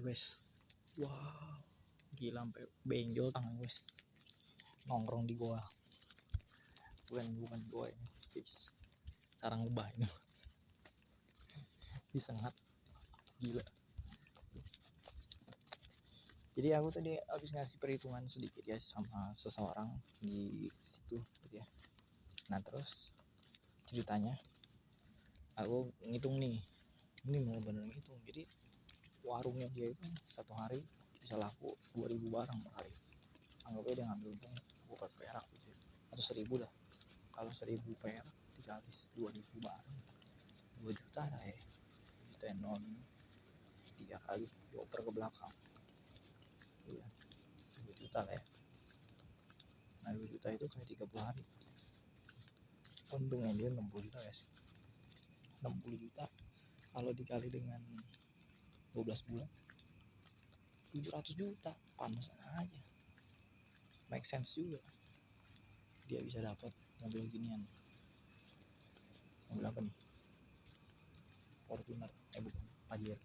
itu guys. Wow, gila sampai benjol tangan guys. Nongkrong di goa. Bukan goa ini, guys. Sarang lebah ini. Disengat. Gila. Jadi aku tadi habis ngasih perhitungan sedikit ya sama seseorang di situ gitu ya. Nah terus ceritanya aku ngitung nih, ini bener-bener ngitung. Jadi warungnya dia itu satu hari bisa laku 2000 barang per hari. Anggap aja dia ngambil untung 4 perak gitu, atau 1000 lah. Kalau 1000 perak dikali 2000 barang 2 juta lah ya. Juta non 3 kali dioper ke belakang. Iya, 2 juta lah ya. Nah 2 juta itu kayak 30 hari. Untungnya dia 60 juta guys. 60 juta kalau dikali dengan 12 bulan 700 juta, pantesan aja. Make sense juga. Dia bisa dapat mobil ginian. Mobil apa nih? Fortuner, bukan, Pajero.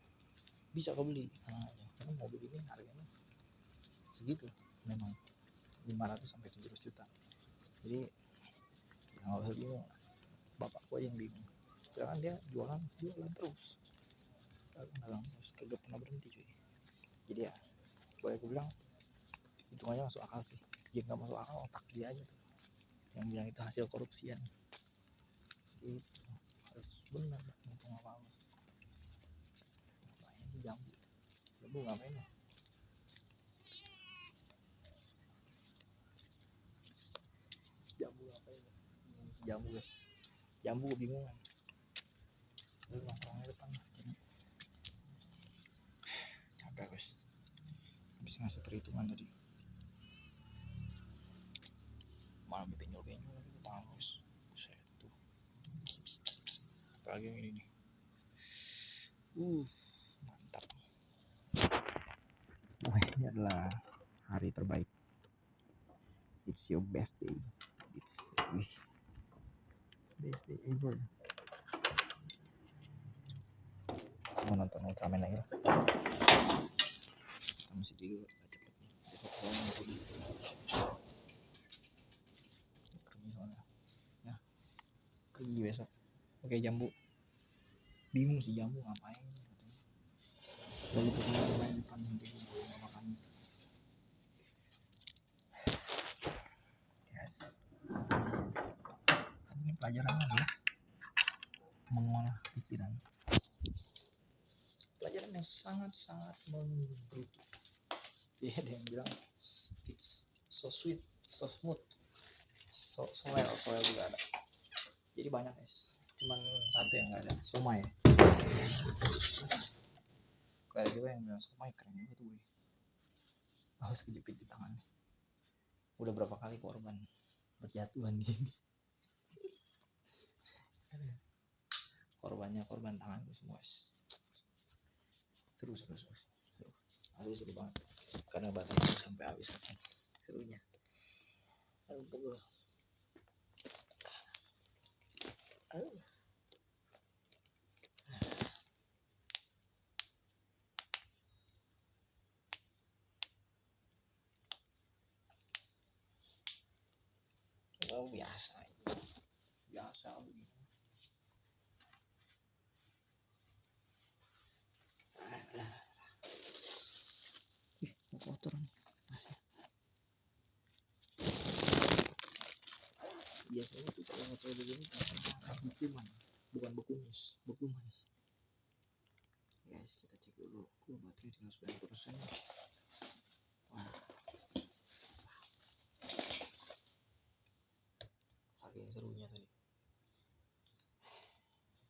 Bisa kebeli, tenang aja. Karena mobil ini harganya segitu, memang 500 sampai 700 juta. Jadi nggak usah bingung. Bapakku aja yang bingung. Sedangkan dia jualan terus. Dagang terus, kagak pernah berhenti cuy. Jadi ya, boleh aku bilang hitungannya masuk akal sih. Dia nggak masuk akal, otak dia aja tuh yang bilang itu hasil korupsian. Itu harus benar ngitung apa-apa. Ngapain sih jambu ngapain ya? Jambu ngapain ya? Jambu guys, jambu kebingungan. Lu nongkrongnya depan capek guys, habis ngasih perhitungan tadi malah benjol-benjol lagi ke tangan guys. Buset tuh, apalagi yang ini nih. Mantap. Ini adalah hari terbaik. It's your best day. It's best day ever. Mau nonton Ultraman lagi lah. Kita masih tidur, gak cepet nih. Besok soalnya masih pergi soalnya. Ya, pergi besok. Oke jambu. Bingung sih jambu ngapain. Lalu main depan nanti gue gak makan. Yes. Ini pelajarannya adalah mengolah pikiran. Pelajaran yang sangat-sangat menggerutu. Jadi ada yang bilang it's so sweet, so smooth, so soel juga ada. Jadi banyak guys. Cuman satu yang nggak ada, somai. Kayak juga yang bilang somai keren juga tuh gue. Harus kejepit di tangan. Udah berapa kali korban berjatuhan gini. Korbannya korban tanganku semua guys. Seru. Seru banget. Karena baterainya sampai habis kan. Serunya. Aduh pegel. Oh biasa begini. Mau kotor nih. Biasanya tuh kalau kotor begini bekuman, bukan bekumis, bekuman. Guys, kita cek dulu. Baterai tinggal 90%. Wah. Saking serunya tadi.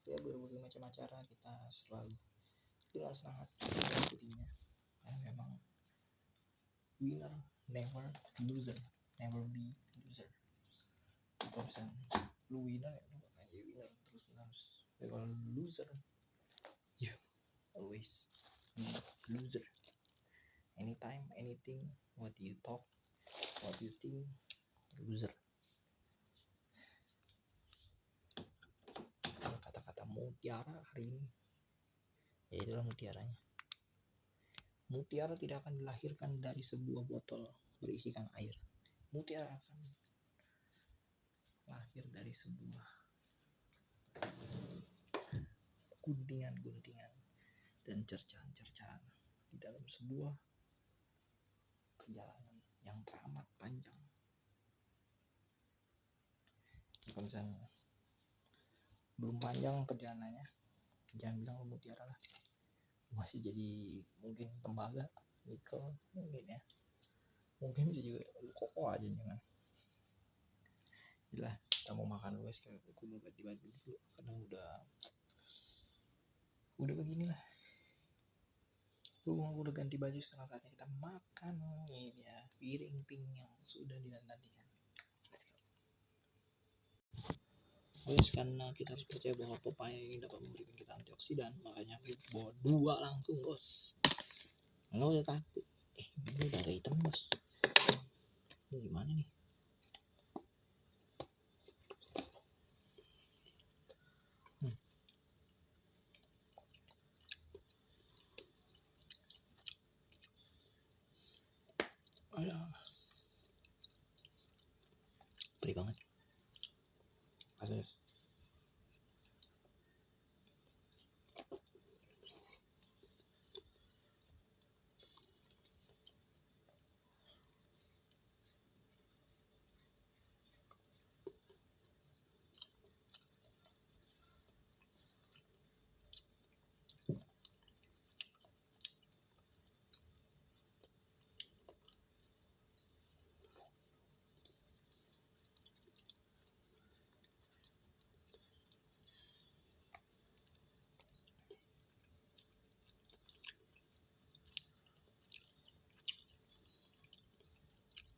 Ya berbagai macam acara kita selalu dengan senang hati mengikutinya. Karena memang winner never loser, never be loser. Kalau lu winner ya lu bakal jadi winner terus. Kalau loser, you always be loser. Anytime, anything, what you talk, what you think, loser. Kata-kata mutiara hari ini, ya itulah mutiaranya. Mutiara tidak akan dilahirkan dari sebuah botol berisikan air. Mutiara akan lahir dari sebuah guntingan-guntingan dan cercahan-cercahan di dalam sebuah perjalanan yang teramat panjang. Kalau misalnya belum panjang perjalanannya, jangan bilang mutiara lah, masih jadi mungkin tembaga, nikel mungkin ya, mungkin bisa juga koko aja jangan. Gila, kita mau makan dulu guys, aku mau ganti baju dulu karena udah beginilah. Aku udah ganti baju, sekarang saatnya kita makan. Ini ya piring pink yang sudah dinantikan. Guys, karena kita harus percaya bahwa pepaya ini dapat memberikan kita antioksidan, makanya aku bawa 2 langsung bos. Nggak usah takut. Ini udah ada hitam bos. Ini gimana nih? Aduh. Perih banget. Asli.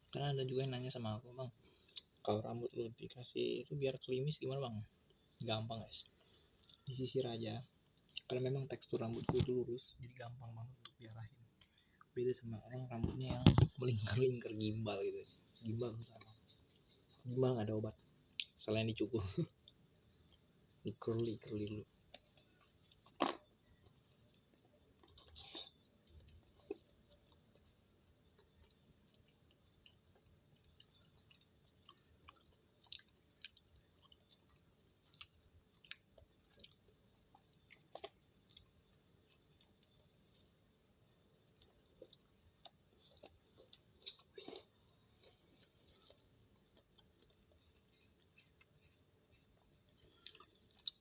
Karena ada juga yang nanya sama aku, bang, kalau rambut lu dikasih itu biar klimis gimana bang? Gampang guys, disisir aja. Karena memang tekstur rambutku itu lurus, jadi gampang banget untuk diarahin. Beda sama orang rambutnya yang melingkar-lingkar gimbal gitu sih. Gimbal sama. Gimbal nggak ada obat selain dicukur. Di curly dulu.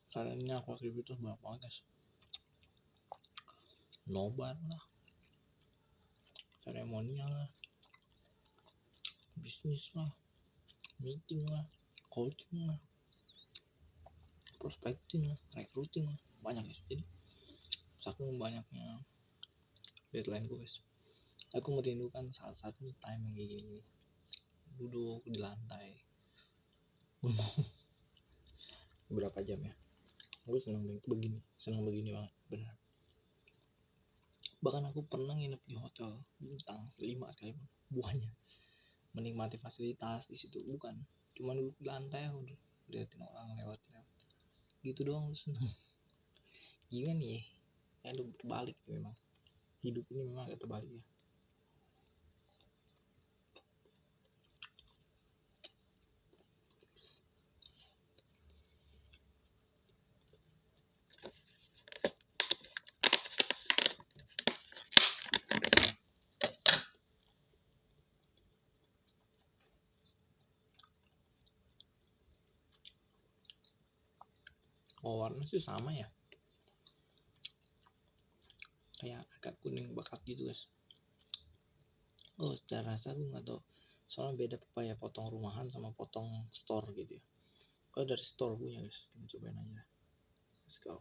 Kalian ini aku aktivitas banyak banget guys. Nobar lah, seremonial lah, bisnis lah, meeting lah, coaching lah, prospecting lah, recruiting lah, banyak guys. Jadi saking banyaknya deadline gue guys, aku merindukan saat satu time yang kayak gini, duduk di lantai berapa jam ya. Aku senang begini banget benar. Bahkan aku pernah nginep di hotel bintang 5 sekalipun, bukannya menikmati fasilitas di situ, bukan, cuma duduk di lantai aku liatin orang lewat gitu doang udah seneng. Gimana nih ya, itu terbalik memang, hidup ini memang agak terbalik ya. Oh, warna sih sama ya, kayak agak kuning bakat gitu guys. Oh, secara rasa aku nggak tahu, soalnya beda pepaya potong rumahan sama potong store gitu ya. Kalau dari store punya guys, kita cobain aja. Let's go.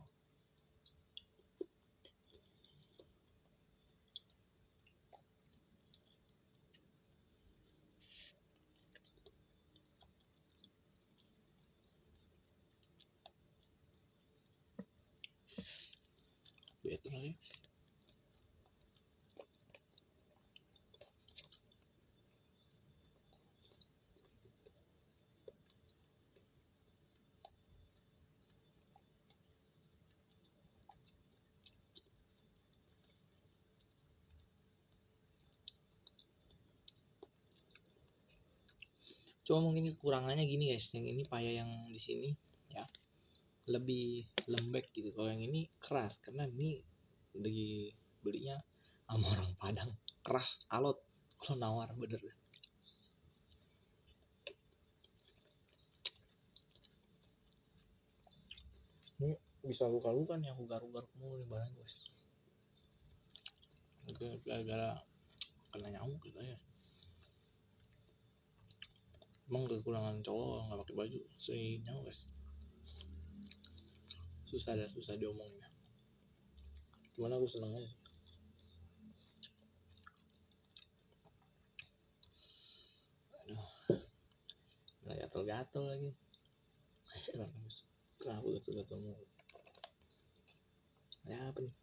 Better sih. Cuma mungkin kekurangannya gini guys, yang ini paya yang di sini ya lebih lembek gitu. Kalau yang ini keras karena ini belinya sama orang Padang, keras alot kalau nawar bener. Ini bisa luka-luka nih, aku garuk-garuk mulu nih badan guys. Gara-gara kena nyamuk gitu ya. Emang kekurangan cowok nggak pakai baju sering nyamuk guys. Susah diomongin. Cuman aku seneng aja sih. Aduh, gatel-gatel lagi. Kenapa gatel-gatel mulu? Ada apa nih?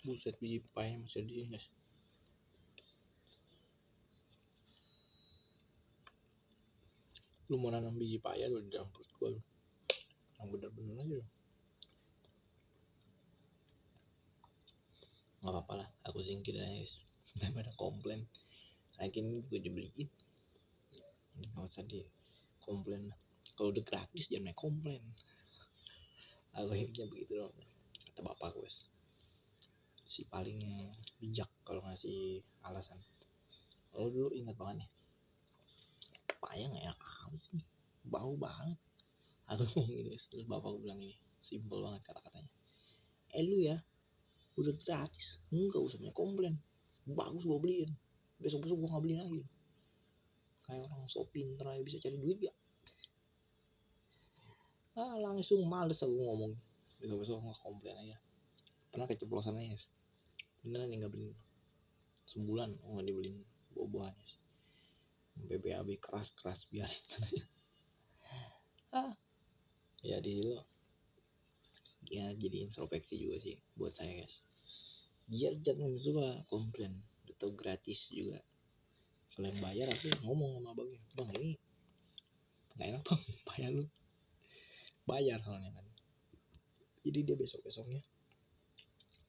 Buset, biji pepaya masih di guys. Lu mau nanam biji pepaya lu di dalam perut gua lu. Yang bener-bener aja lu. Nggak apa-apa lah, aku singkir aja guys. Daripada komplain. Lagi ini juga dibeliin. Nggak usah di komplain. Kalau udah gratis jangan main komplain. Aku akhirnya begitu dong. Kata bapak gue si paling bijak kalau ngasih alasan. Lo dulu ingat banget nih, payah nggak enak amat sih, bau banget. Aku ngomong gini, terus bapak gue bilang ini, simpel banget kata-katanya. Lu ya, udah gratis, nggak usah punya komplain. Bagus gue beliin, besok-besok gue nggak beliin lagi. Kayak orang so pinter aja bisa cari duit ya. Langsung males aku ngomong. Besok-besok nggak komplain aja. Pernah keceplosan aja. Beneran nih nggak beliin. Sebulan nggak dibeliin buah-buahannya sih. BBAB keras biarin. Ya di situ ya jadi introspeksi juga sih buat saya guys. Biar jangan suka komplain. Udah tau gratis juga. Kalau yang bayar aku ngomong sama abangnya, bang ini nggak enak bang, bayar lu. Bayar soalnya kan. Jadi dia besoknya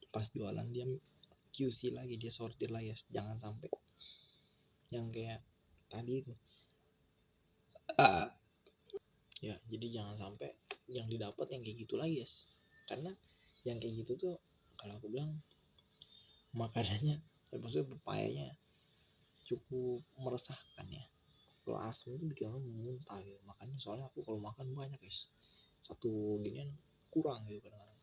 pas jualan dia QC lagi, dia sortir lagi ya. Jangan sampai yang kayak tadi itu. Ya jadi jangan sampai yang didapat yang kayak gitu lagi guys. Karena yang kayak gitu tuh kalau aku bilang makanannya, maksudnya pepayanya cukup meresahkan ya. Kalau asam itu bikin orang muntah gitu. Makanya soalnya aku kalau makan banyak guys, satu ginian kurang gitu kadang-kadang.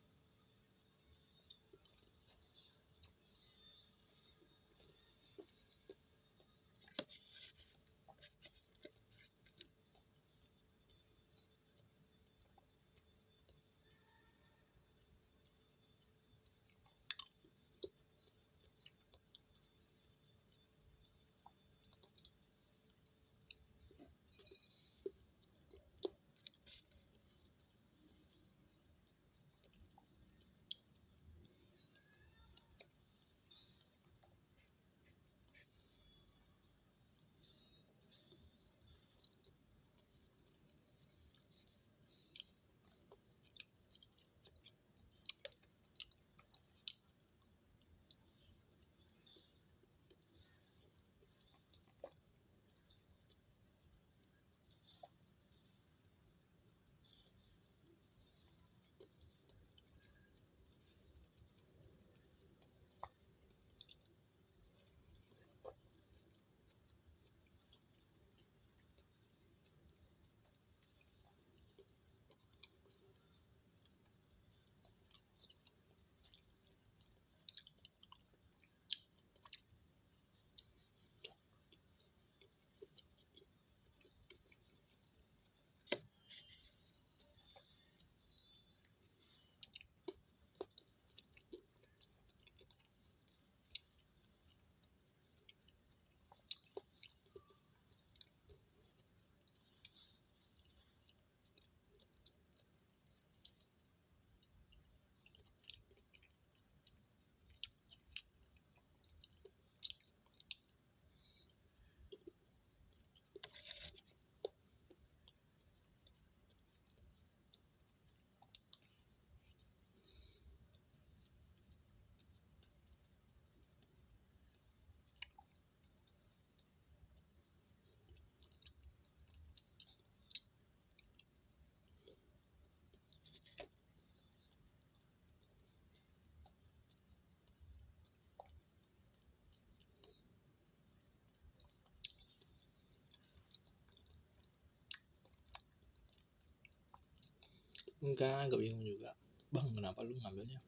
Enggak, agak bingung juga. Bang, kenapa lu ngambilnya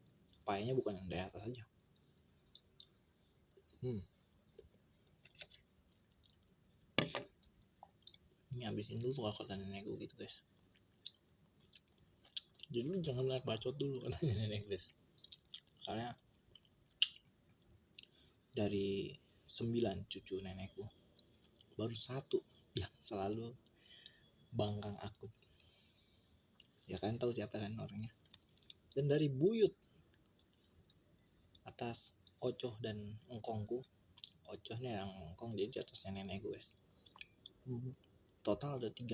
payanya bukan yang dari atas aja? Ini habisin dulu kalau kata nenek gue gitu guys. Jadi lu jangan naik bacot dulu katanya nenek guys. Soalnya dari 9 cucu nenekku baru 1 yang selalu bangkang akut. Ya kalian tahu siapa kan orangnya. Dan dari buyut atas Ocoh dan engkongku, Ocohnya yang engkong, jadi di atasnya nenek gue guys. Total ada 13.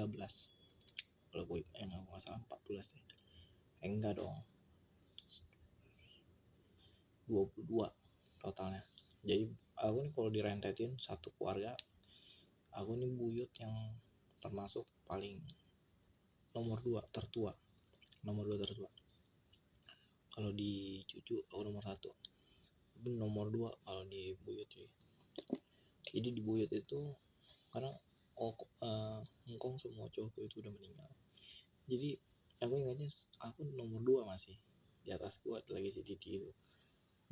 Kalau gue nggak salah 14 ya. Enggak dong, 22 totalnya. Jadi aku nih kalau direntetin satu keluarga, aku nih buyut yang termasuk paling nomor 2 tertua. Kalau di cucu aku nomor 1, nomor 2 kalau di buyut cuy. Jadi di buyut itu karena engkong semua cowokku itu udah meninggal. Jadi aku ingatnya aku nomor 2 masih. Di atasku ada lagi si Didi itu.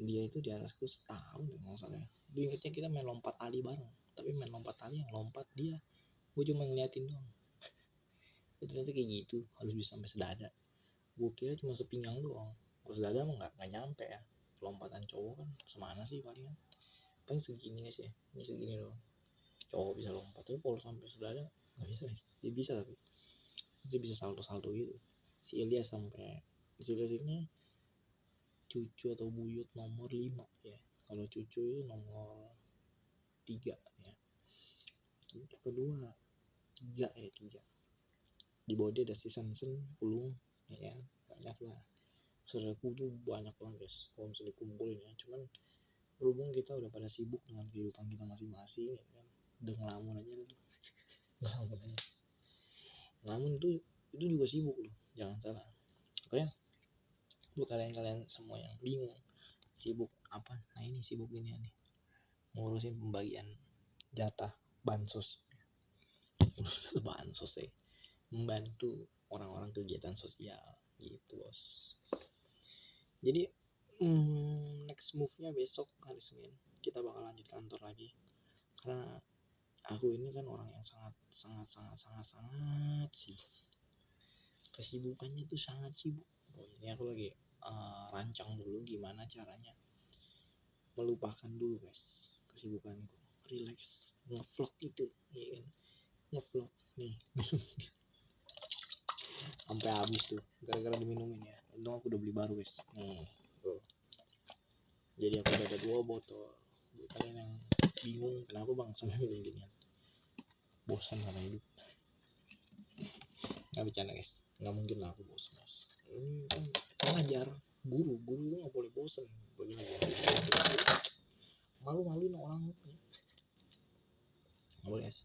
Dia itu di atasku setahun nggak salah. Dia ingatnya kita main lompat tali bareng. Tapi main lompat tali yang lompat dia, gue cuma ngeliatin doang. Ternyata kayak gitu, harus bisa sampai sedada. Gue kira cuma sepinggang doang. Kalau sedada mah nggak nyampe ya. Lompatan cowok kan semana sih palingan. Paling segini guys ya. Ini segini doang. Cowok bisa lompat, tapi kalau sampai sedada nggak bisa guys. Dia bisa tapi dia bisa salto gitu. Si Ilyas ini cucu atau buyut nomor 5 ya. Kalau cucu itu nomor 3 ya. Kedua 3 di bawah dia ada si Sansen, Ulung ya, banyak lah. Saudaraku tuh banyak banget guys kalau misalnya dikumpulin ya. Cuman berhubung kita udah pada sibuk dengan kehidupan kita masing-masing ya kan, udah ngelamun aja ngelamun tuh itu juga sibuk loh, jangan salah. Pokoknya buat kalian semua yang bingung sibuk apa, nah ini sibuk ini nih, ngurusin pembagian jatah bansos bansos ya, membantu orang-orang kegiatan sosial gitu bos. Jadi next move-nya besok hari Senin kita bakal lanjut kantor lagi, karena aku ini kan orang yang sangat sibuk. Kesibukannya tuh sangat sibuk. Ini aku lagi rancang dulu gimana caranya melupakan dulu guys kesibukanku, relax, ngevlog gitu ya kan, ngevlog nih sampai habis tuh gara-gara diminumin ya. Untung aku udah beli baru guys nih tuh. Jadi aku udah ada 2 botol. Buat kalian yang bingung kenapa bang sama minum ginian, bosan sama hidup. Nggak bercanda guys, nggak mungkin lah aku bosan guys. Ini kan ngajar guru itu nggak boleh bosan begini. Malu-maluin orang nggak boleh guys.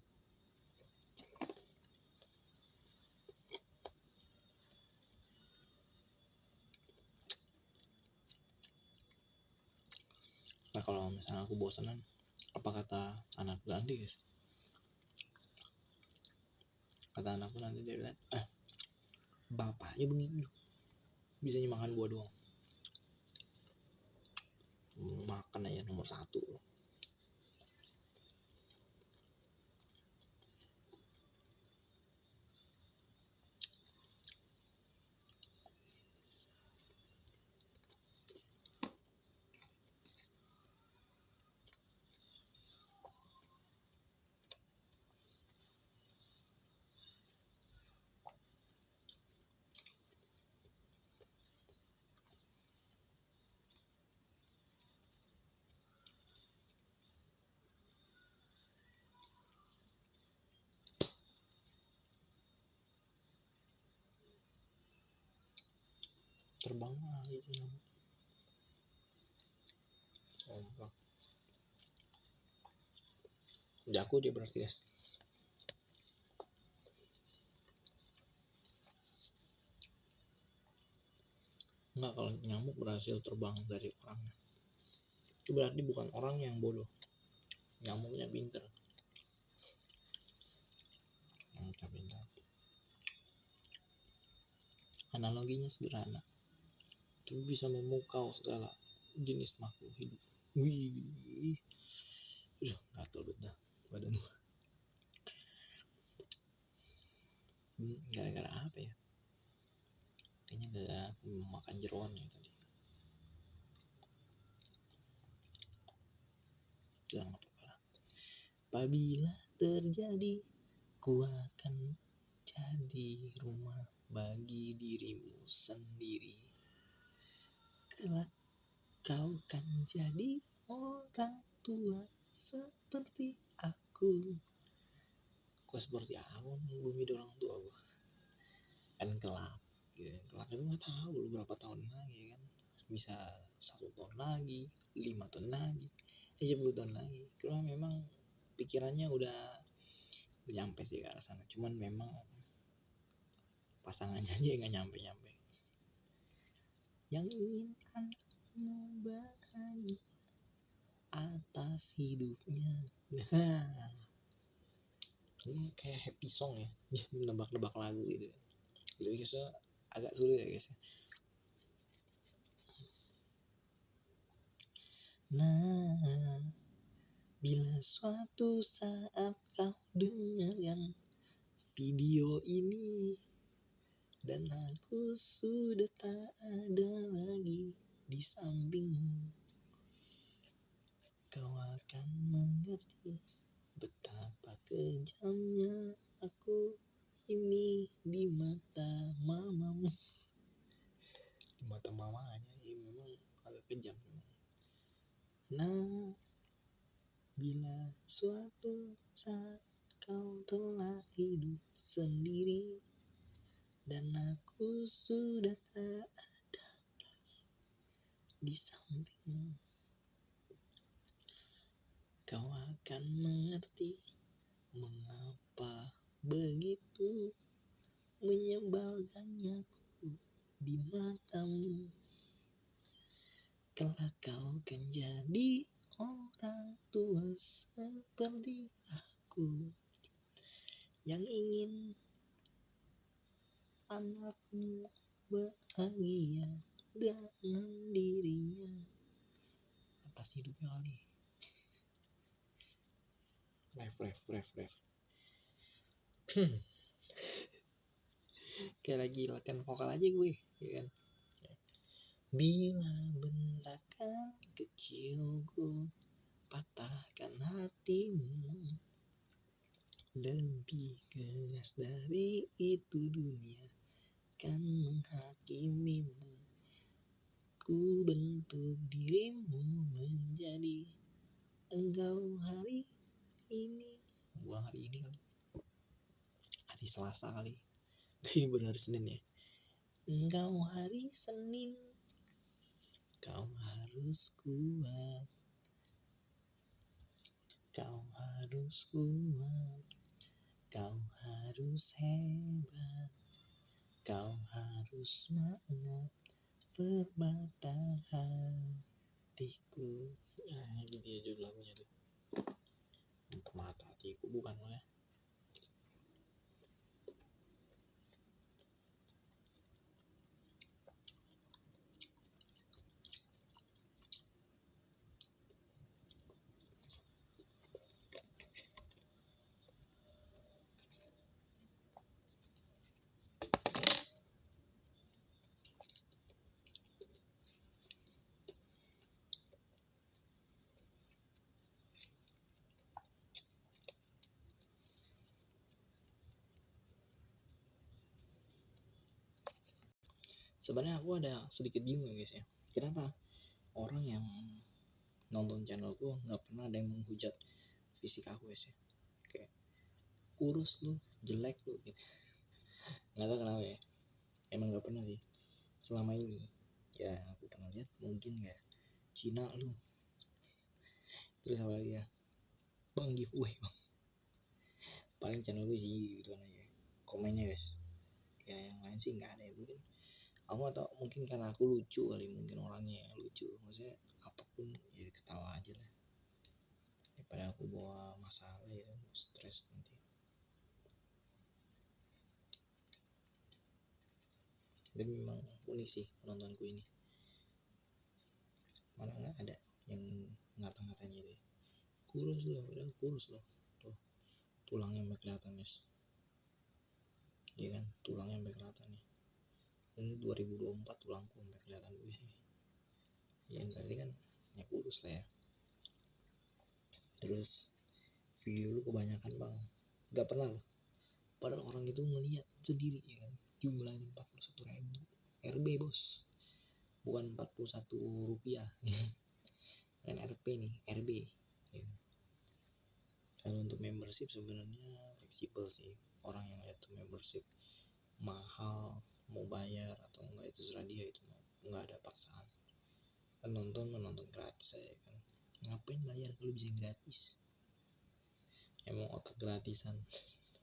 Nah kalau misalnya aku bosanan, apa kata anakku nanti guys? Kata anakku nanti dia bilang, bapaknya begini bisanya makan buah doang. Makan aja nomor 1. Terbang lagi itu nyamuk. Jago dia berarti guys. Enggak, kalau nyamuk berhasil terbang dari orangnya itu berarti bukan orang yang bodoh, nyamuknya pinter. Analoginya sederhana, itu bisa memukau segala jenis makhluk hidup. Wih, gatel banget dah badan. Gara-gara apa ya? Kayaknya gara-gara aku makan jeroan ya tadi. Gak apa-apa lah. Apabila terjadi, ku akan jadi rumah bagi dirimu sendiri. Kelak kau kan jadi orang tua seperti aku. Kok seperti aku belum jadi orang tua gua. Kan kelak gitu. Kelak itu nggak tahu berapa tahun lagi kan, bisa 1 tahun lagi, 5 tahun lagi, 10 tahun lagi. Karena memang pikirannya udah nyampe sih ke arah sana, cuman memang pasangannya aja nggak nyampe. Yang ingin anakmu bahagia atas hidupnya. Nah, ini kayak happy song ya, menebak-nebak lagu gitu. Liriknya agak sulit ya guys. Nah, bila suatu saat kau dengarkan video ini dan aku sudah tak ada lagi di sampingmu, kau akan mengerti betapa kejamnya aku ini di mata mamamu. Di mata mamanya ini memang agak kejam memang. Nah, bila suatu saat kau telah hidup sendiri dan aku sudah tak ada di sampingmu, kau akan mengerti mengapa begitu menyebalkannya aku di matamu. Kelak kau kan jadi orang tua seperti aku yang ingin anakmu bahagia dengan dirinya atas hidupnya kali. Ref. Kayak lagi latihan vokal aja gue, ya kan? Bila bentakan kecilku patahkan hatimu, lebih keras dari itu dunia kan menghakimimu. Ku bentuk dirimu menjadi engkau hari ini. Gua hari ini kali, hari Selasa kali. Ini benar Senin ya. Engkau hari Senin, kau harus kuat, kau harus kuat, kau harus hebat, kau harus semangat, permata hatiku. Nah, ini dia judul lagunya tuh. Permata hatiku bukan lah ya. Sebenarnya aku ada sedikit bingung guys ya, kenapa orang yang nonton channelku nggak pernah ada yang menghujat fisik aku guys ya, kayak kurus lu, jelek lu gitu. Nggak tahu kenapa ya, emang nggak pernah sih selama ini ya. Aku pernah lihat mungkin kayak Cina lu, terus apa lagi ya, bang giveaway bang, paling channel gue sih gitu aja komennya guys. Ya yang lain sih nggak ada ya, mungkin aku atau mungkin karena aku lucu kali, mungkin orangnya yang lucu, maksudnya apapun ya ketawa aja lah daripada aku bawa masalah ya, stres nanti. Dan memang unik sih penontonku ini, mana nggak ada yang ngata-ngatain itu kurus loh, padahal kurus loh, tuh tulangnya sampai kelihatan guys, iya kan, tulangnya sampai kelihatan nih. Ini 2024 tulangku sampai kelihatan wih, ya berarti kan ya kurus lah ya. Terus video lu kebanyakan bang, nggak pernah loh, padahal orang itu ngelihat sendiri ya kan, jumlahnya 41.000 RB bos, bukan 41 rupiah kan, RP nih, RB ya. Kalau untuk membership sebenarnya fleksibel sih, orang yang lihat tuh membership mahal mau bayar atau enggak itu serah dia, itu nggak ada paksaan, penonton menonton gratis aja kan, ngapain bayar kalau bisa gratis, emang otak gratisan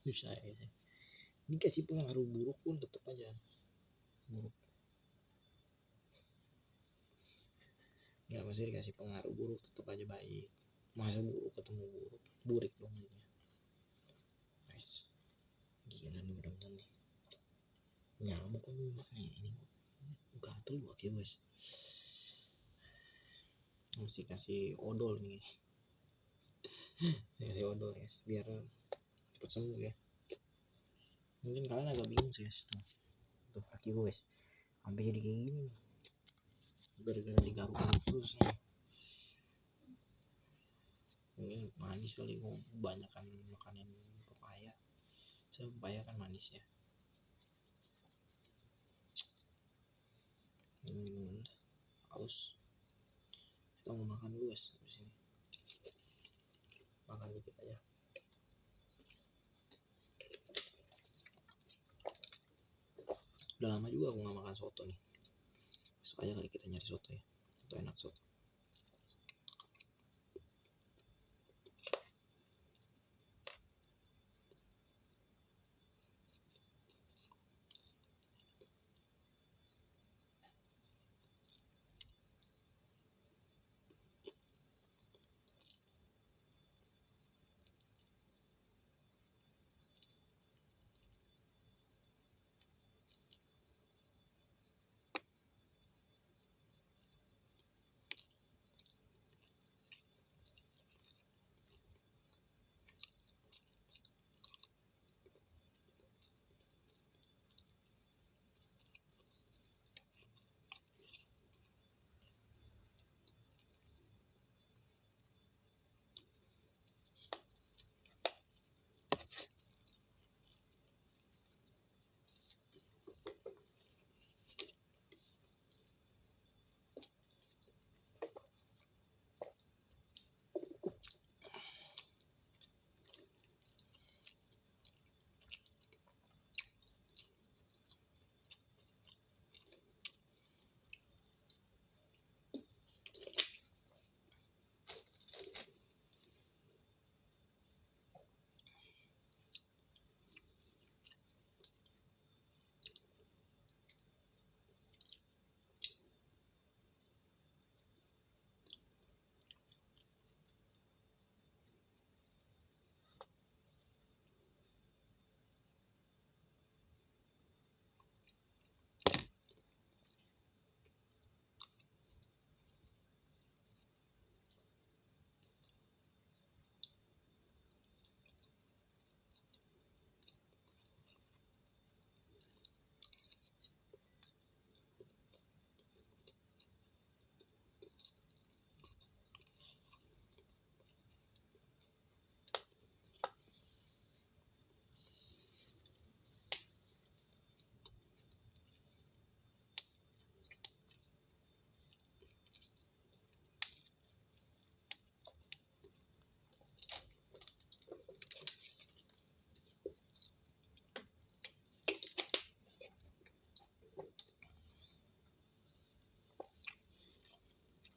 susah ya. Ini kasih pengaruh buruk pun tetap aja buruk, nggak pasti dikasih pengaruh buruk tetap aja baik, masa buruk ketemu buruk, burik dong ini. Nice. Gila nih bener-bener nih, nyamuk kan nih ini gatel buat ya guys, mesti kasih odol nih kasih odol guys biar cepet sembuh ya. Mungkin kalian agak bingung sih guys, tuh kaki gue guys sampai jadi kayak gini gara-gara digaruk terus nih. Ini manis kali, gue kebanyakan makanin pepaya, saya pepaya kan manis ya. Ini haus, kita mau makan dulu guys di sini, makan dikit aja. Udah lama juga aku nggak makan soto nih, besok aja kali kita nyari soto ya, soto enak soto.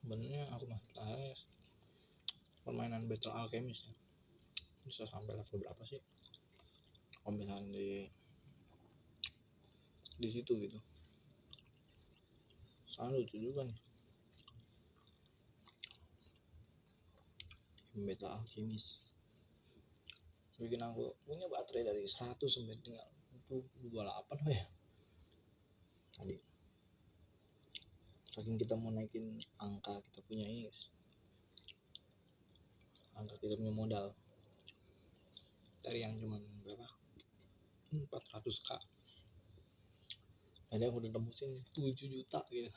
Sebenarnya aku masih tertarik permainan Battle Alchemist ya, bisa sampai level berapa sih kalau misalnya di situ gitu, sangat lucu juga nih Battle Alchemist, bikin aku punya baterai dari 100 sampai tinggal 28 ya, tadi. Saking kita mau naikin angka kita punya ini guys, angka kita punya modal dari yang cuman berapa 400k, ada yang udah nembusin 7 juta gitu.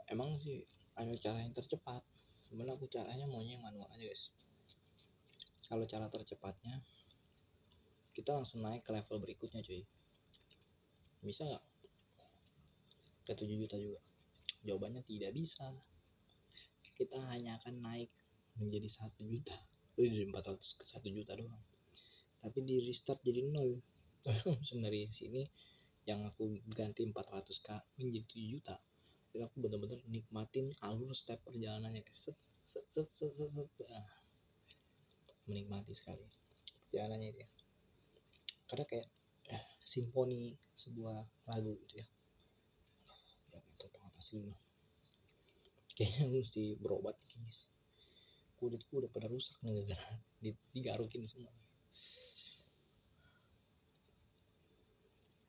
Emang sih ada cara yang tercepat, sebenarnya aku caranya maunya yang manual aja guys. Kalau cara tercepatnya kita langsung naik ke level berikutnya cuy, bisa nggak ke 7 juta juga? Jawabannya tidak bisa. Kita hanya akan naik menjadi 1 juta, dari 400 ke 1 juta doang, tapi di restart jadi 0. Dari sini yang aku ganti 400k menjadi 7 juta, jadi aku bener-bener nikmatin alur step perjalanannya guys. Menikmati sekali perjalanannya itu ya, karena kayak simfoni sebuah lagu gitu ya. Ya itu banget asli, kayaknya mesti berobat guys, kulitku udah pada rusak nih gara-gara digarukin semua.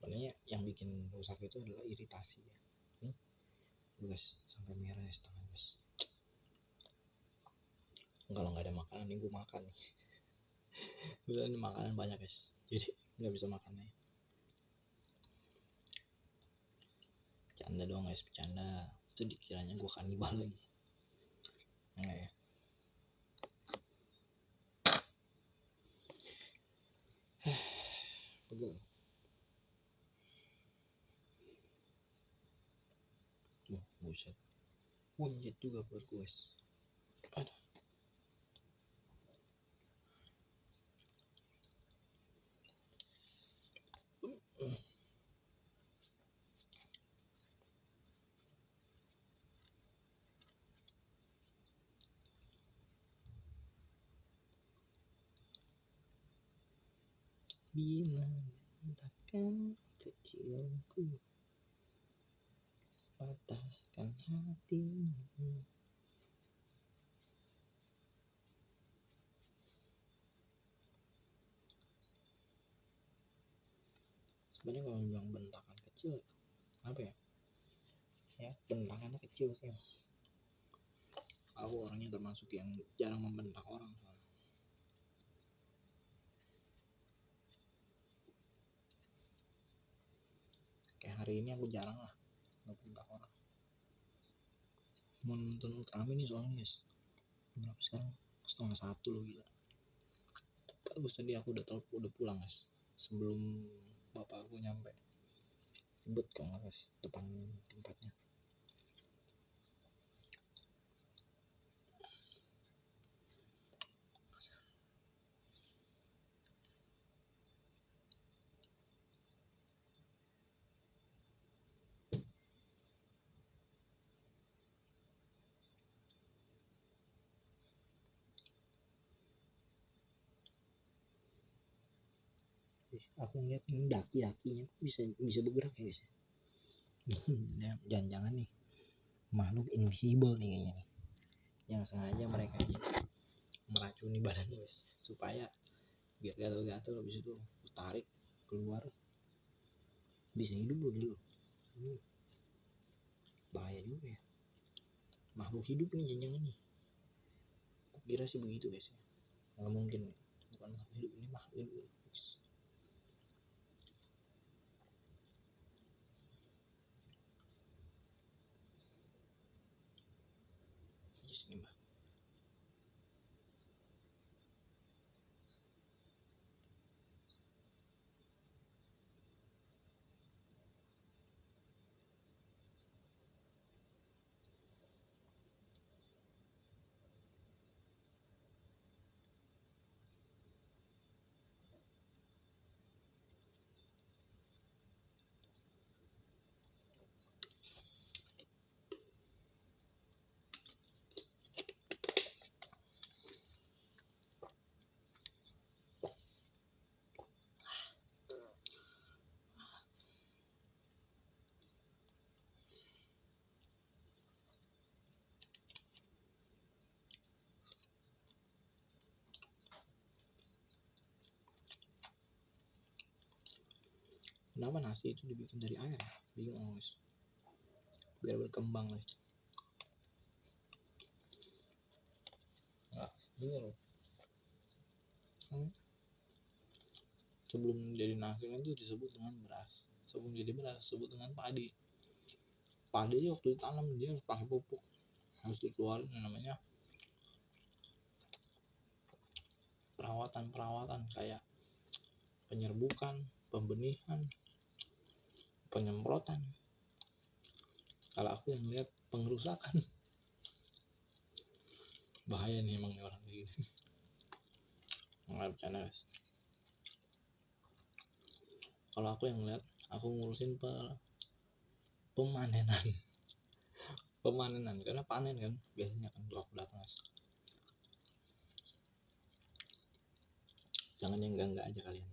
Sebenarnya yang bikin rusak itu adalah iritasi ya. Nih guys, sampai merah ya setengah guys. Kalau nggak ada makanan nih gue makan nih. Udah ini makanan banyak guys, jadi nggak bisa makannya. Bercanda doang guys, bercanda. Itu dikiranya gue kanibal lagi. Enggak ya. Pegel. Buset. Wujud juga buat gue guys. Aduh. Bila takkan kecilku patahkan hatimu. Sebenarnya kalau bilang bentakan kecil apa ya, ya bentakannya kecil sih. Aku orangnya termasuk yang jarang membentak orang soalnya. Kayak hari ini aku jarang lah membentak orang. Mau nonton Ultraman nih soalnya guys, berapa sekarang? 12:30 loh, gila. Bagus tadi aku udah pulang guys, sebelum bapak aku nyampe. Ribet kalau nggak guys depan tempatnya. Aku ngeliat ini daki-dakinya bisa bergerak ya guys. Jangan-jangan nih makhluk invisible nih kayaknya nih, yang sengaja mereka meracuni badan guys supaya biar gatel-gatel, habis itu tarik keluar bisa hidup loh dulu. Bahaya juga ya, makhluk hidup nih jangan-jangan nih. Aku kira sih begitu guys ya, nggak mungkin, bukan makhluk hidup, ini makhluk hidup guys. Yes, nih mbak. Kenapa nasi itu dibikin dari air? Bingung guys. Biar berkembang nih. Nah, bingung. Sebelum jadi nasi kan itu disebut dengan beras. Sebelum jadi beras disebut dengan padi. Padi waktu ditanam dia harus pakai pupuk. Harus dikeluarin namanya perawatan kayak penyerbukan, pembenihan, penyemprotan. Kalau aku yang lihat pengerusakan. Bahaya nih emang orang kayak gini. Nggak bercanda guys. Kalau aku yang lihat, aku ngurusin pemanenan. Karena panen kan biasanya kan aku datang guys. Jangan yang enggak aja kalian.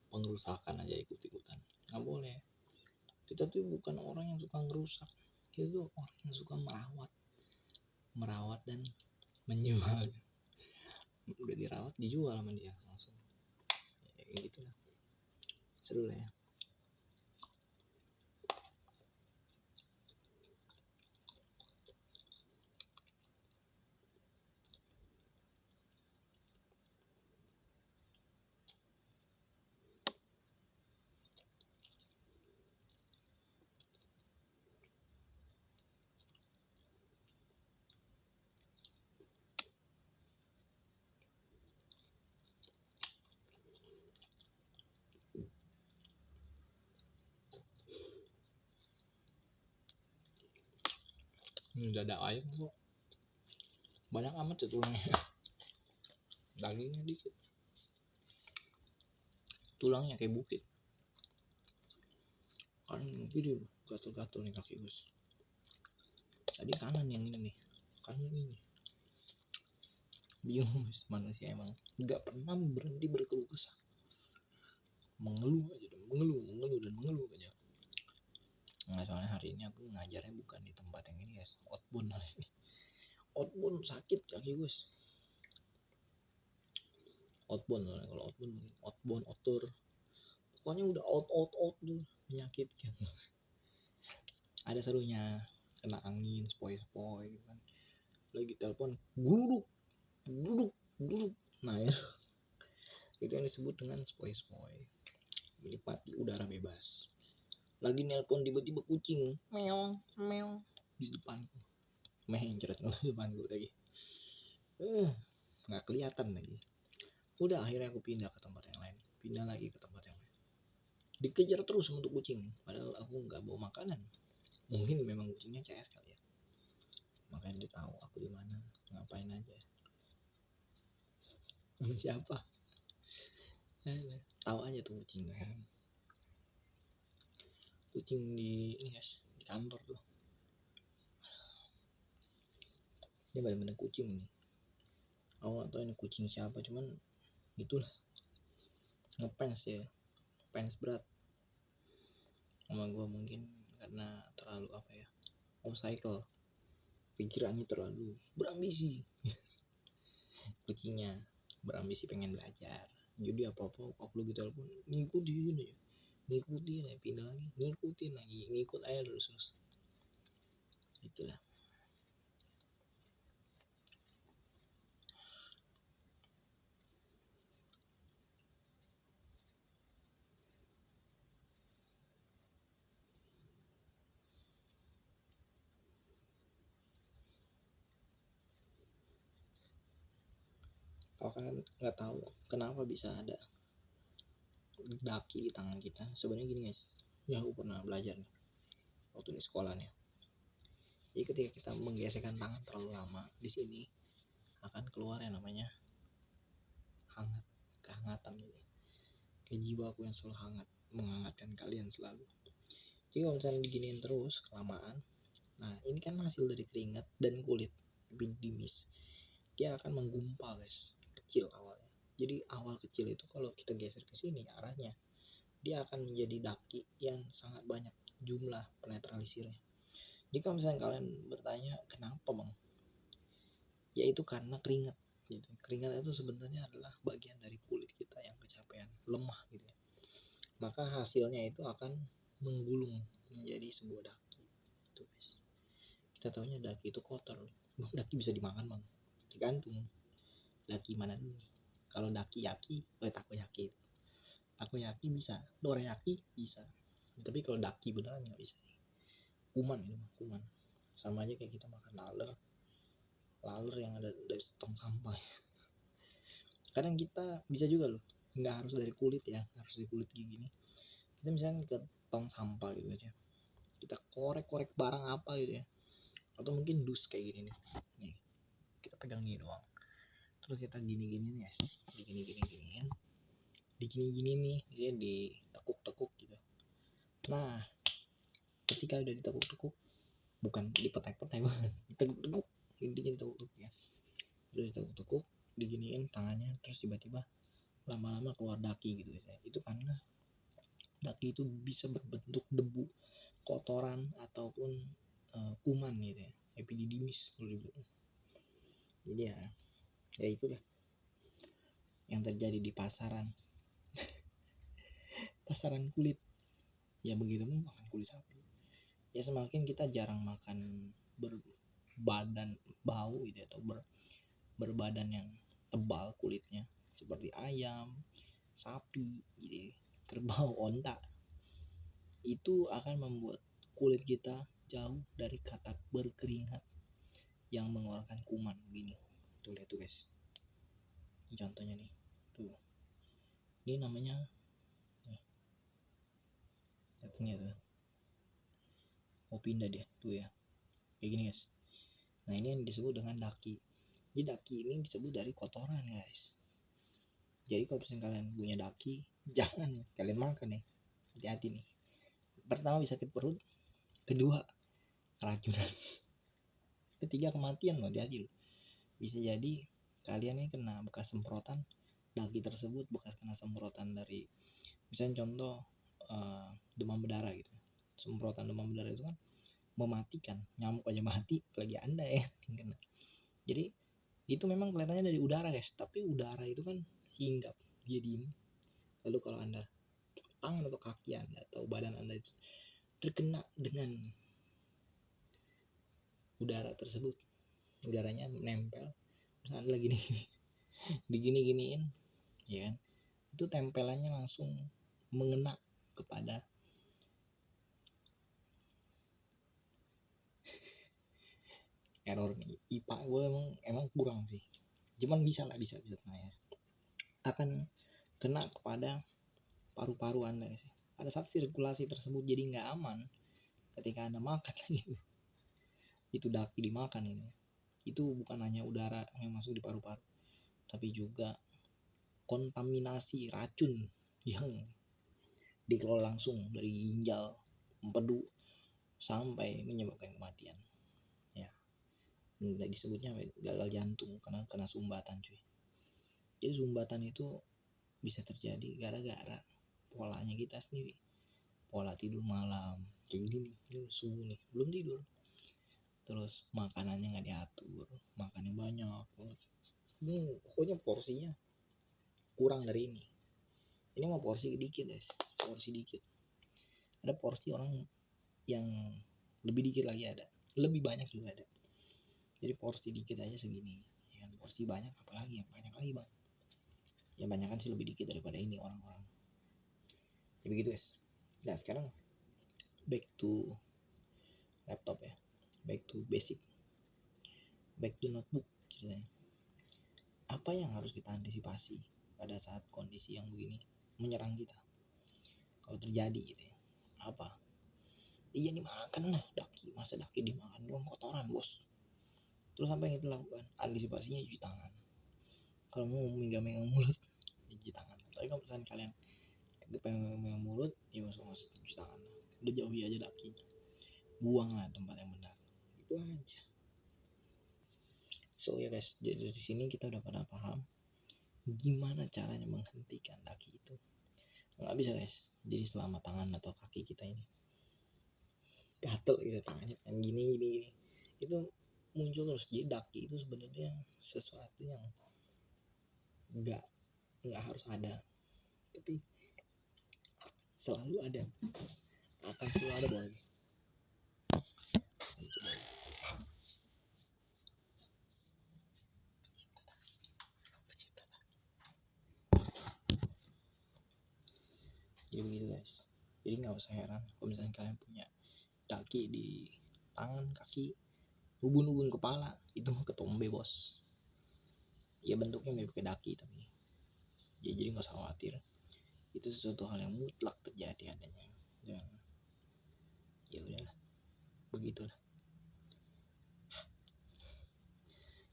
Pengerusakan aja ikut-ikutan. Nggak boleh. Kita tuh bukan orang yang suka ngerusak. Kita tuh orang yang suka merawat dan menjual. Udah dirawat dijual sama dia langsung. Ya, kayak gitu lah. Seru lah ya. Dada ayam kok banyak amat ya tulangnya. Dagingnya dikit. Tulangnya kayak bukit. Kan gini gatel-gatel nih kaki guys. Tadi kanan yang ini nih. Kanan ini. Bingung guys, manusia emang nggak pernah berhenti berkeluh kesah. Mengeluh aja, mengeluh aja. Nah, soalnya hari ini aku ngajarnya bukan di tempat yang ini guys, outbound hari ini. Outbound sakit kaki guys. Outbound kalau outbound outer. Pokoknya udah out tuh menyakitkan. Ada serunya kena angin sepoi gitu kan. Lagi telepon duduk. Nah ya, itu yang disebut dengan sepoi. Menikmati udara bebas. Lagi nelpon tiba-tiba kucing meong di depanku. Mencret di depanku lagi. Nggak kelihatan lagi. Udah akhirnya aku pindah ke tempat yang lain. Dikejar terus untuk kucing. Padahal aku nggak bawa makanan. Mungkin memang kucingnya CS kali ya. Makanya dia tahu aku di mana, ngapain aja. Siapa? Tahu aja tuh kucing kan. Kucing di ini guys, di kantor tuh. Ini bener-bener kucing nih. Aku nggak tahu ini kucing siapa, cuman itulah ngefans ya, fans berat sama gue mungkin karena terlalu apa ya, cycle pikirannya terlalu berambisi. Kucingnya berambisi pengen belajar, jadi apa-apa aku gitu pun ngikutin aja, pindah lagi ngikut aja terus itulah. Kalau kalian nggak tahu kenapa bisa ada daki di tangan kita, sebenarnya gini guys, ya aku pernah belajar nih waktu di sekolah nih. Jadi ketika kita menggesekkan tangan terlalu lama di sini akan keluar yang namanya kehangatan ini. Kayak jiwaku yang selalu hangat, menghangatkan kalian selalu. Jadi kalau misalnya diginiin terus kelamaan, nah ini kan hasil dari keringat dan kulit epidimis, dia akan menggumpal guys, kecil awalnya. Jadi awal kecil itu kalau kita geser ke sini arahnya, dia akan menjadi daki yang sangat banyak jumlah penetralisirnya. Jika misalnya kalian bertanya kenapa bang, yaitu karena keringat gitu. Keringat itu sebenarnya adalah bagian dari kulit kita yang kecapean, lemah gitu ya. maka hasilnya itu akan menggulung menjadi sebuah daki. Itu guys. Kita tahunya daki itu kotor. Daki bisa dimakan bang. Tergantung daki mana dulu nih. Kalau daki yaki, takoyaki. Takoyaki bisa, dorayaki bisa. Tapi kalau daki beneran nggak bisa. Kuman itu kuman. Sama aja kayak kita makan laler yang ada dari tong sampah. Kadang kita bisa juga loh, nggak harus dari kulit ya, harus dari kulit gini. Kita misalnya ke tong sampah gitu aja, kita korek barang apa gitu ya, atau mungkin dus kayak gini nih, kita pegang gini doang, terus kita gini nih, digini nih, dia ditekuk gitu. Nah, ketika udah ditekuk, bukan dipetek-petek banget, ditekuk ya, terus ditekuk, diginiin tangannya, terus tiba-tiba lama-lama keluar daki gitu ya. Itu karena daki itu bisa berbentuk debu, kotoran ataupun kuman gitu ya, epididymis kalau dibilang. Jadi ya itulah yang terjadi di pasaran kulit. Ya begitu pun makan kulit sapi. Ya semakin kita jarang makan berbadan bau gitu atau berbadan yang tebal kulitnya seperti ayam, sapi gitu, kerbau, onta, itu akan membuat kulit kita jauh dari kata berkeringat yang mengeluarkan kuman begini. Tuh lihat tuh guys, ini contohnya nih, tuh ini namanya nih, lihatnya tuh mau pindah dia tuh ya, kayak gini guys. Nah ini yang disebut dengan daki. Jadi daki ini disebut dari kotoran guys. Jadi kalau misalnya kalian punya daki, jangan kalian makan nih, hati-hati nih. Pertama bisa sakit perut, kedua keracunan, ketiga kematian loh, hati-hati loh. Bisa jadi kalian ini kena bekas semprotan daki tersebut, bekas kena semprotan dari misalnya contoh demam berdarah gitu. Semprotan demam berdarah itu kan mematikan, nyamuk aja mati, apalagi anda ya kena. Jadi itu memang kelihatannya dari udara guys, tapi udara itu kan hinggap, dia diem. Lalu kalau anda tangan atau kaki anda atau badan anda itu terkena dengan udara tersebut, udaranya nempel, terus anda lagi digini-giniin ya kan, itu tempelannya langsung mengena kepada error nih. IPA gue emang kurang sih, cuman bisa ya. Akan kena kepada paru-paru anda sih. Pada saat sirkulasi tersebut jadi nggak aman ketika anda makan gitu. Itu daki dimakan ini. Itu bukan hanya udara yang masuk di paru-paru, tapi juga kontaminasi racun yang dikelola langsung dari ginjal, empedu sampai menyebabkan kematian. Ya, disebutnya gagal jantung karena kena sumbatan cuy. Jadi sumbatan itu bisa terjadi gara-gara polanya kita sendiri, pola tidur malam kayak gini nih, subuh nih belum tidur, terus makanannya nggak diatur, makannya banyak, pokoknya porsinya kurang dari ini mah porsi dikit guys, porsi dikit. Ada porsi orang yang lebih dikit lagi, ada lebih banyak juga ada. Jadi porsi dikit aja segini ya, porsi banyak apalagi yang banyak lagi bang. Ya banyak kan sih lebih dikit daripada ini orang-orang. Ya begitu guys. Nah sekarang back to laptop ya, back to basic, back to notebook ceritanya. Apa yang harus kita antisipasi pada saat kondisi yang begini menyerang kita kalau terjadi gitu ya? Apa? Iya nih makan lah daki, masa daki dimakan doang, kotoran bos. Terus apa yang kita lakukan? Antisipasinya cuci tangan. Kalau mau megang mulut, cuci tangan. Tapi kalau misalnya kalian pengen megang mulut, ya masuk cuci tangan. Udah jauhi aja daki, buang lah tempat yang benar. Itu aja. So ya guys, jadi dari sini kita udah pada paham gimana caranya menghentikan daki itu. Nggak bisa guys, jadi selama tangan atau kaki kita ini gatel gitu, tangannya pengen gini, itu muncul terus. Jadi daki itu sebenarnya sesuatu yang nggak harus ada, tapi selalu ada, akan selalu ada boy. Itu boy. Jadi begitu guys. Jadi nggak usah heran kalau misalnya kalian punya daki di tangan, kaki, ubun-ubun kepala, itu mah ketombe bos. Ya bentuknya mirip kayak daki tapi ya, jadi nggak usah khawatir. Itu sesuatu hal yang mutlak terjadi adanya. Dan ya udahlah, begitulah.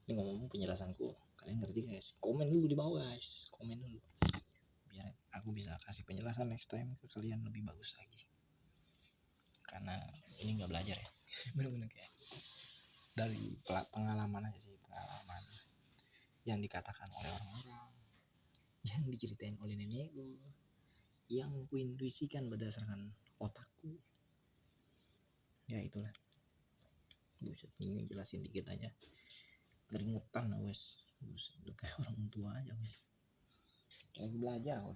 Ini ngomong penjelasanku, kalian ngerti guys? Komen dulu di bawah guys, komen dulu biar aku bisa kasih penjelasan next time ke kalian lebih bagus lagi. Karena ini nggak belajar ya, bener-bener kayak dari pengalaman aja sih, pengalaman yang dikatakan oleh orang-orang, yang diceritain oleh nenekku, yang kuintuisikan berdasarkan otakku. Ya itulah. Buset, ini jelasin dikit aja keringetan wes. Buset, udah kayak orang tua aja wes. Kayak belajar aku.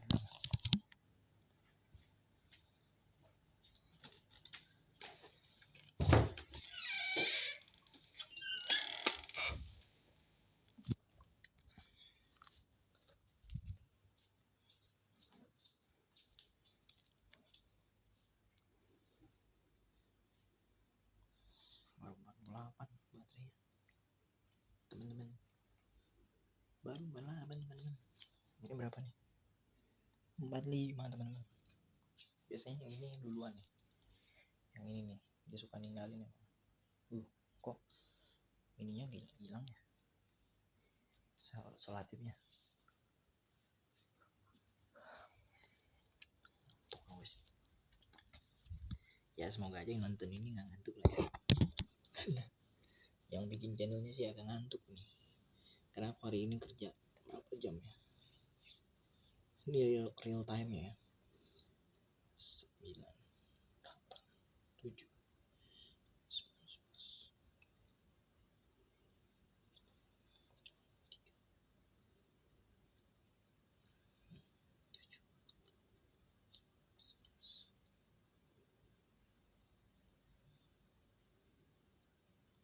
Baru 48 baterainya teman-teman, baru 48 teman-teman. Ini berapa nih? 45 teman-teman. Biasanya yang ini duluan nih, yang ini nih dia suka ninggalin ya. Kok ininya hilang ya, selatifnya. Ya semoga aja yang nonton ini nggak ngantuk lah ya. Yang bikin channelnya sih agak ngantuk nih, karena aku hari ini kerja berapa jam ya, ini real time ya, 9, 8, 7, 11.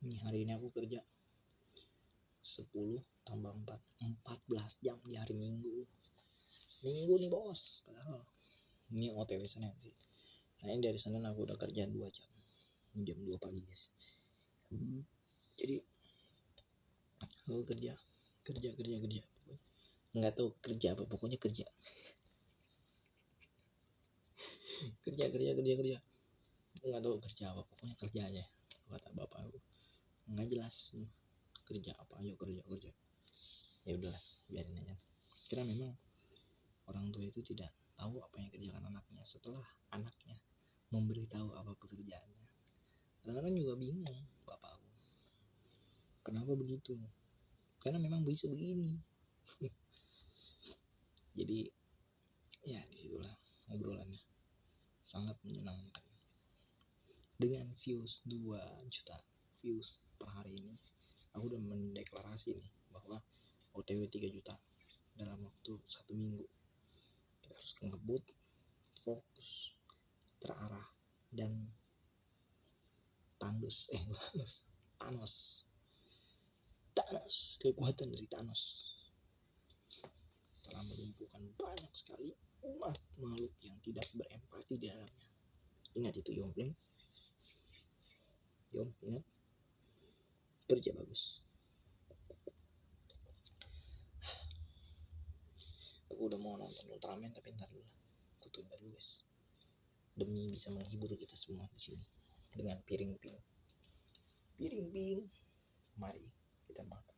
Ini hari ini aku kerja 10 tambah 4, 14 jam di hari Minggu nih bos. Padahal ini OTW Senin sih. Nah ini dari Senin aku udah kerja 2 jam, jam 2 pagi guys. Jadi aku kerja nggak tahu kerja apa, pokoknya kerja nggak tahu kerja apa, pokoknya kerja aja kata bapak aku. Nggak jelas kerja apa, ayo kerja. Ya udahlah, biarin aja. Karena memang orang tua itu tidak tahu apa yang kerjakan anaknya setelah anaknya memberitahu apa pekerjaannya. Kadang-kadang juga bingung bapak aku, kenapa begitu, karena memang bisa begini. Jadi ya disitulah obrolannya sangat menyenangkan. Dengan views 2 juta views per hari ini, aku udah mendeklarasi nih bahwa OTW 3 juta dalam waktu 1 minggu. Kita harus ngebut, fokus, terarah, dan Thanos, kekuatan dari Thanos telah melumpuhkan banyak sekali umat makhluk yang tidak berempati di dalamnya. Ingat itu Yom, ingat, kerja bagus. Aku udah mau nonton Ultraman tapi ntar dulu, aku tunda dulu guys, demi bisa menghibur kita semua di sini dengan piring pink. Mari kita makan.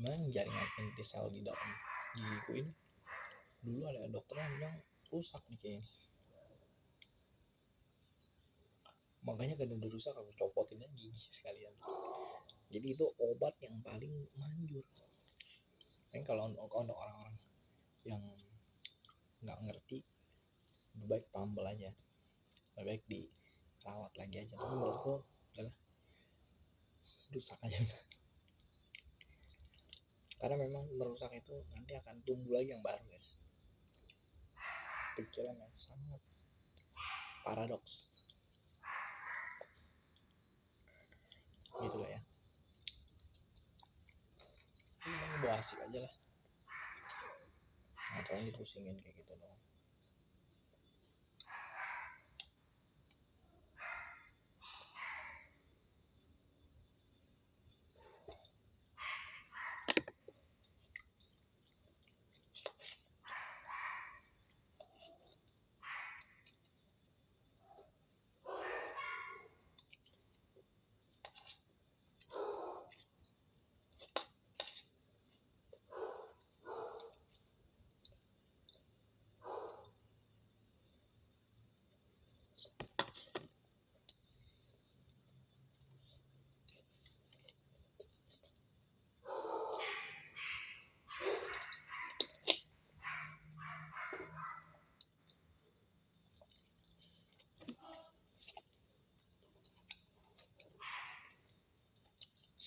Memang jaringan inti sel di dalam gigiku ini dulu ada dokter yang bilang rusak nih kayaknya. Makanya karena udah rusak aku copotin aja gigi sekalian. Jadi itu obat yang paling manjur. Ini kalau untuk orang-orang yang nggak ngerti, lebih baik tambal aja, lebih baik dirawat lagi aja. Tapi menurutku adalah rusak aja udah. Karena memang merusak itu nanti akan tumbuh lagi yang baru, guys. Pikiran yang sangat paradoks. Gitu lah ya. Ini bawa asik aja lah. Ngapain dipusingin kayak gitu dong.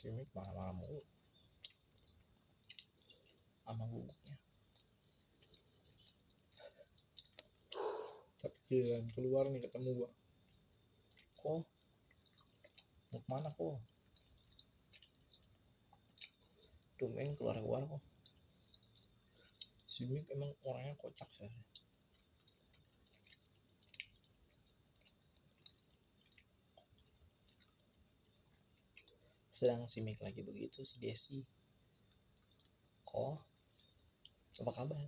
Sini marah-marah mulu sama bubuknya. Tapi giliran keluar nih ketemu gua. Kok? Mau kemana kok? Tumben keluar-keluar kok. Si Mik emang orangnya kocak sih. Sedang si Mik lagi begitu, si Desi. Kok? Apa kabar?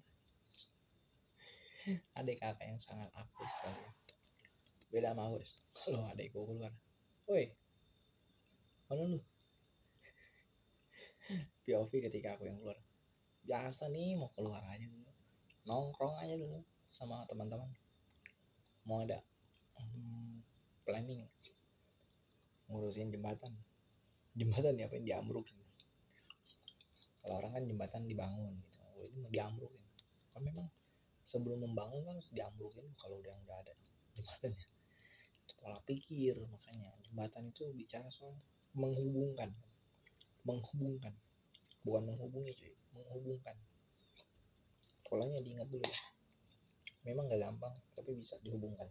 Adik kakak yang sangat aktif sekali. Beda sama Agus. Kalau adikku keluar, woi, mana lu? POV ketika aku yang keluar. Biasa nih mau keluar aja dulu. Nongkrong aja dulu sama teman-teman. Mau ada planning ngurusin jembatan. Jembatan diapain? Diambrukin. Kalau orang kan jembatan dibangun gitu. Ini mau diambrukin. Kan memang sebelum membangun kan harus diambrukin kalau udah ada jembatannya. Itu pola pikir, makanya jembatan itu bicara soal menghubungkan, bukan menghubungi cuy, menghubungkan. Polanya diingat dulu ya. Memang gak gampang, tapi bisa dihubungkan.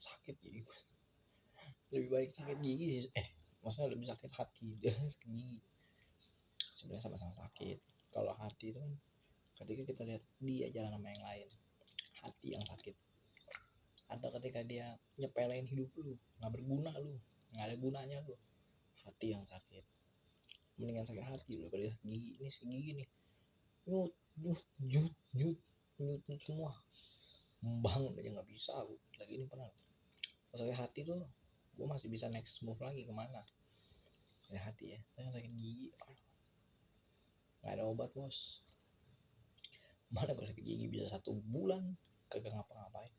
Sakit gigi gue. Lebih baik sakit gigi sih. Maksudnya lebih sakit hati dia sakit gigi. Sebenarnya sama-sama sakit. Kalau hati itu kan ketika kita lihat dia jalan sama yang lain, hati yang sakit. Atau ketika dia nyepelein hidup lu, nggak berguna lu, nggak ada gunanya lu, hati yang sakit. Mendingan sakit hati lu daripada gigi. Ini si gigi nih nyut nyut nyut nyut nyut semua, membangun aja nggak bisa aku lagi ini pernah. Pas sakit hati tuh gue masih bisa next move lagi kemana. Sakit hati ya, tapi sakit gigi nggak ada obat bos. Mana gue sakit gigi bisa 1 bulan kagak ngapa-ngapain,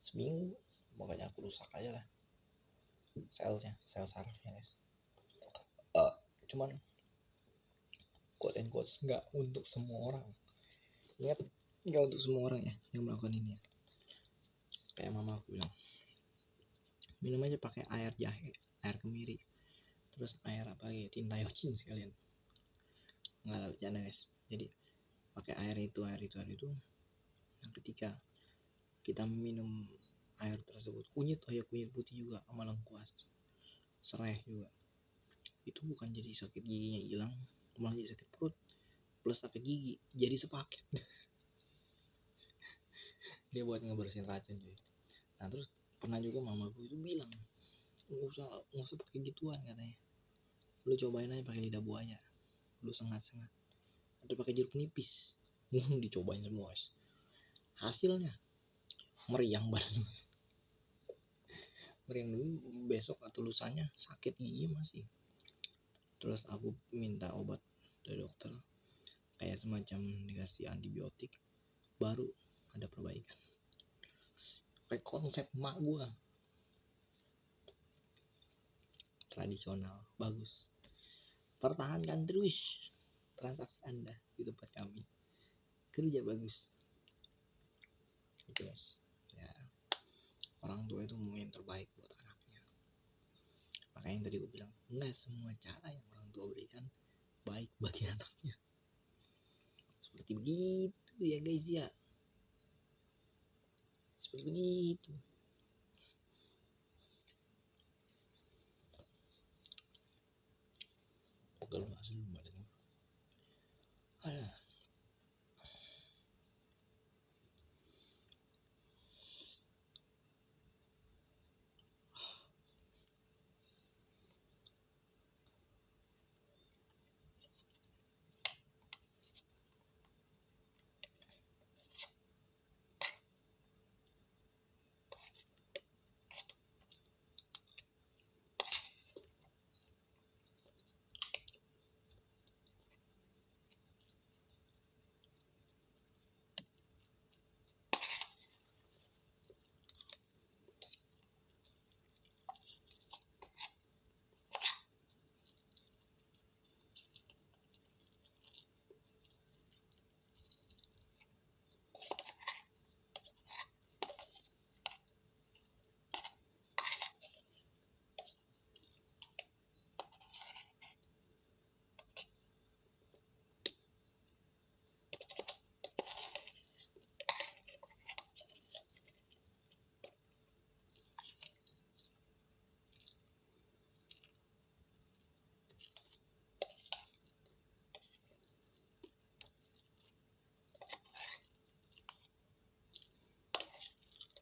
seminggu makanya aku rusak aja lah sel sarafnya guys. Cuman quote and quotes nggak untuk semua orang, ingat, nggak untuk semua orang ya yang melakukan ini ya. Kayak mama aku bilang, minum aja pakai air jahe, air kemiri, terus air apa lagi, tinta yocin sekalian. Nggak ada bercanda guys. Jadi pakai air itu. Nah, ketika kita minum air tersebut, kunyit putih juga sama lengkuas, serai juga, itu bukan jadi sakit giginya hilang, malah jadi sakit perut plus sakit gigi jadi sepaket. Dia buat ngebersihin racun cuy. Nah terus pernah juga mamaku itu bilang, nggak usah pakai gituan katanya, lu cobain aja pakai lidah buaya, lu sengat atau pakai jeruk nipis. Dicobain semua guys, hasilnya meriang badan, meriang dulu, besok atau lusanya sakit gigi masih. Terus aku minta obat dari dokter, kayak semacam dikasih antibiotik, baru ada perbaikan. Kayak konsep mak gua, tradisional, bagus. Pertahankan terus transaksi Anda di tempat kami, kerja bagus gitu guys ya. Orang tua itu mau yang terbaik buat anaknya, makanya yang tadi gue bilang, nggak semua cara yang orang tua berikan baik bagi anaknya. Seperti begitu ya guys ya, seperti begitu. Kalau asli badannya ada.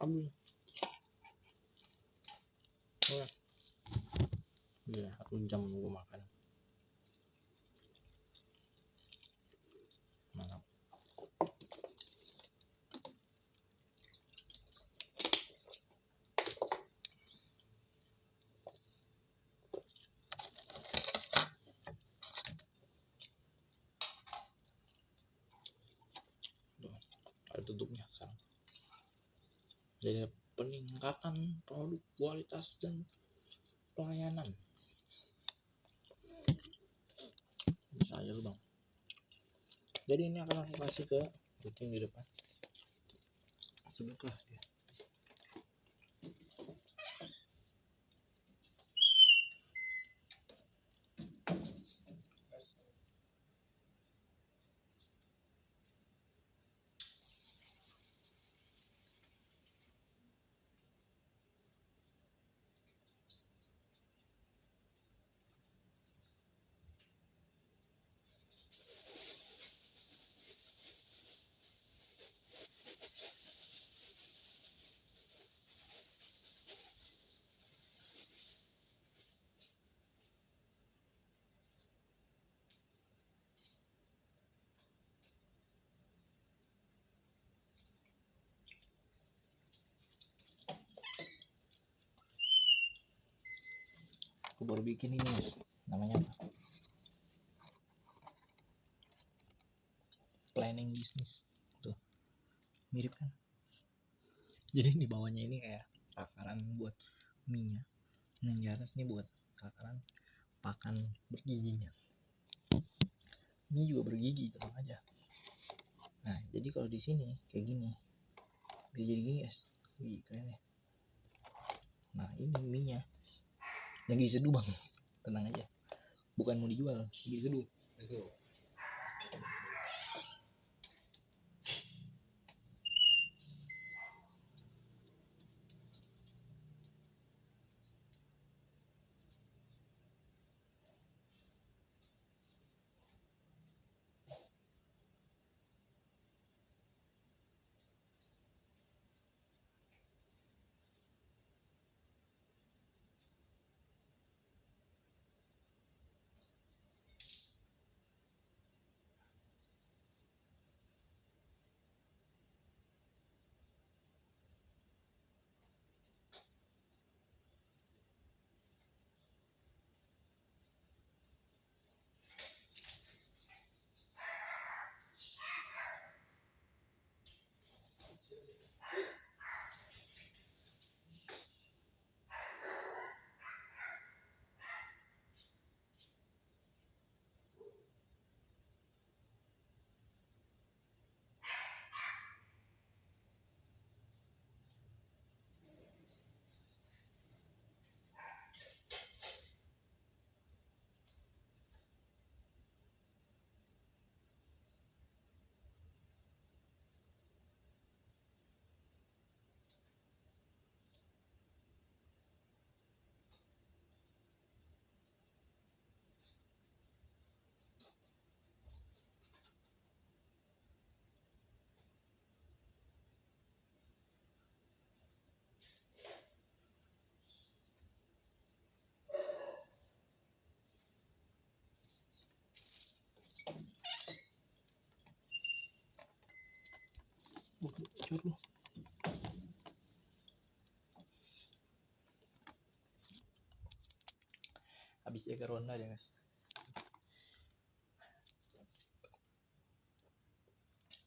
Ambil. Oh, ya, 1 jam gue makan. Mantap. Tuh, ada tutupnya sekarang. Jadi peningkatan produk, kualitas dan pelayanan. Bisa aja lu bang. Jadi ini akan aku kasih ke kucing di depan. Sedekah dia. Aku baru bikin ini guys, namanya apa? Planning bisnis. mirip kan. Jadi di bawahnya ini kayak takaran buat mie-nya, yang di atas ini buat takaran pakan bergiginya. Mie juga bergigi, tenang aja. Nah, jadi kalau di sini kayak gini, bisa jadi gini guys. Wih, keren ya. Nah, ini mie-nya lagi diseduh bang, tenang aja. Bukan mau dijual, lagi diseduh. Bocor lu. Habis jaga ronda ya guys.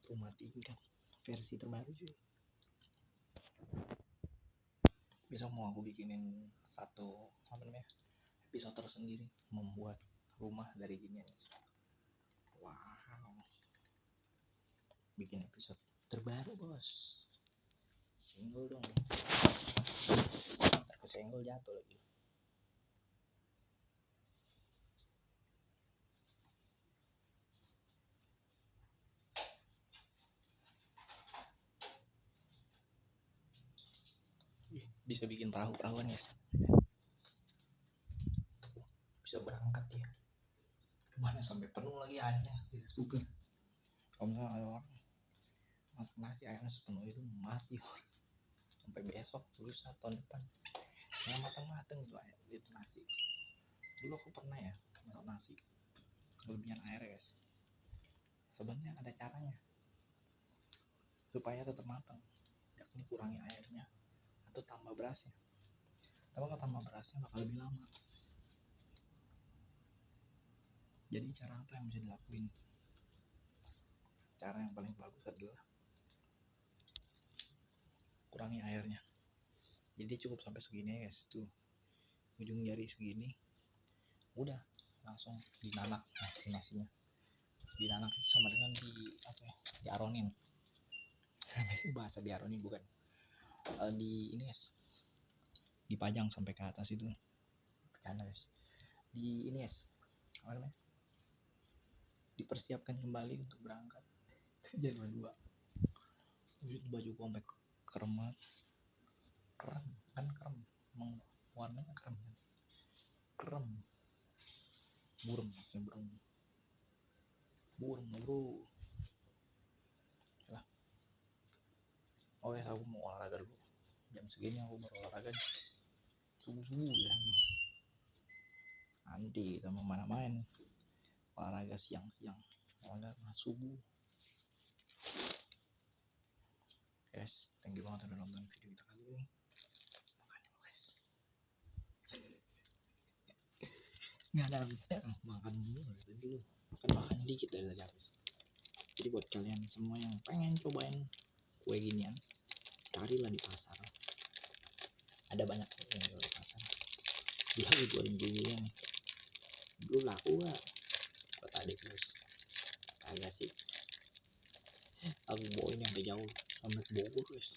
Rumah tingkat versi terbaru cuy. Besok mau aku bikinin satu episode tersendiri, membuat rumah dari ginian guys. Wow, bikin episode terbaru bos. Single dong, kesenggol jatuh lagi. Bisa bikin perahu-perahuan ya, bisa berangkat ya. Mana sampai penuh lagi airnya di cooker. Kalau misalnya ada orang masak nasi airnya sepenuh itu mati sampai besok lusa tahun depan yang matang-matang itu nasi. Dulu aku pernah ya masak nasi kelebihan air guys. Sebenarnya ada caranya supaya tetap matang, yakni kurangi airnya atau tambah berasnya. Tapi kalau tambah berasnya bakal lebih lama. Jadi cara apa yang bisa dilakuin? Cara yang paling bagus adalah kurangi airnya. Jadi cukup sampai segini ya guys, tuh ujung jari segini, udah langsung dinanak. Nah, nasinya dinanak sama dengan diaronin. Bahasa diaronin bukan, di ini guys, dipajang sampai ke atas itu. Bercanda guys. Di ini guys, apa namanya, dipersiapkan kembali untuk berangkat Januari 2. Baju komplek keremat, krem kan, krem emang warnanya krem kan, krem burem, maksudnya burem bro lah. Oh ya, aku mau olahraga dulu, jam segini aku baru olahraga subuh ya. Nanti kita mau mana main olahraga siang-siang, olahraga subuh. Guys, thank you banget udah nonton video kita kali ini. Makan dulu guys, nggak ada habisnya. Makan dulu makan dikit dari tadi habis. Jadi buat kalian semua yang pengen cobain kue ginian, carilah di pasar. Ada banyak yang jual di pasar. Dia jualin kue ginian. Dulu laku gak? Kata adik terus. Kagak sih. Aku bawain sampai jauh, sampai ke Bogor guys.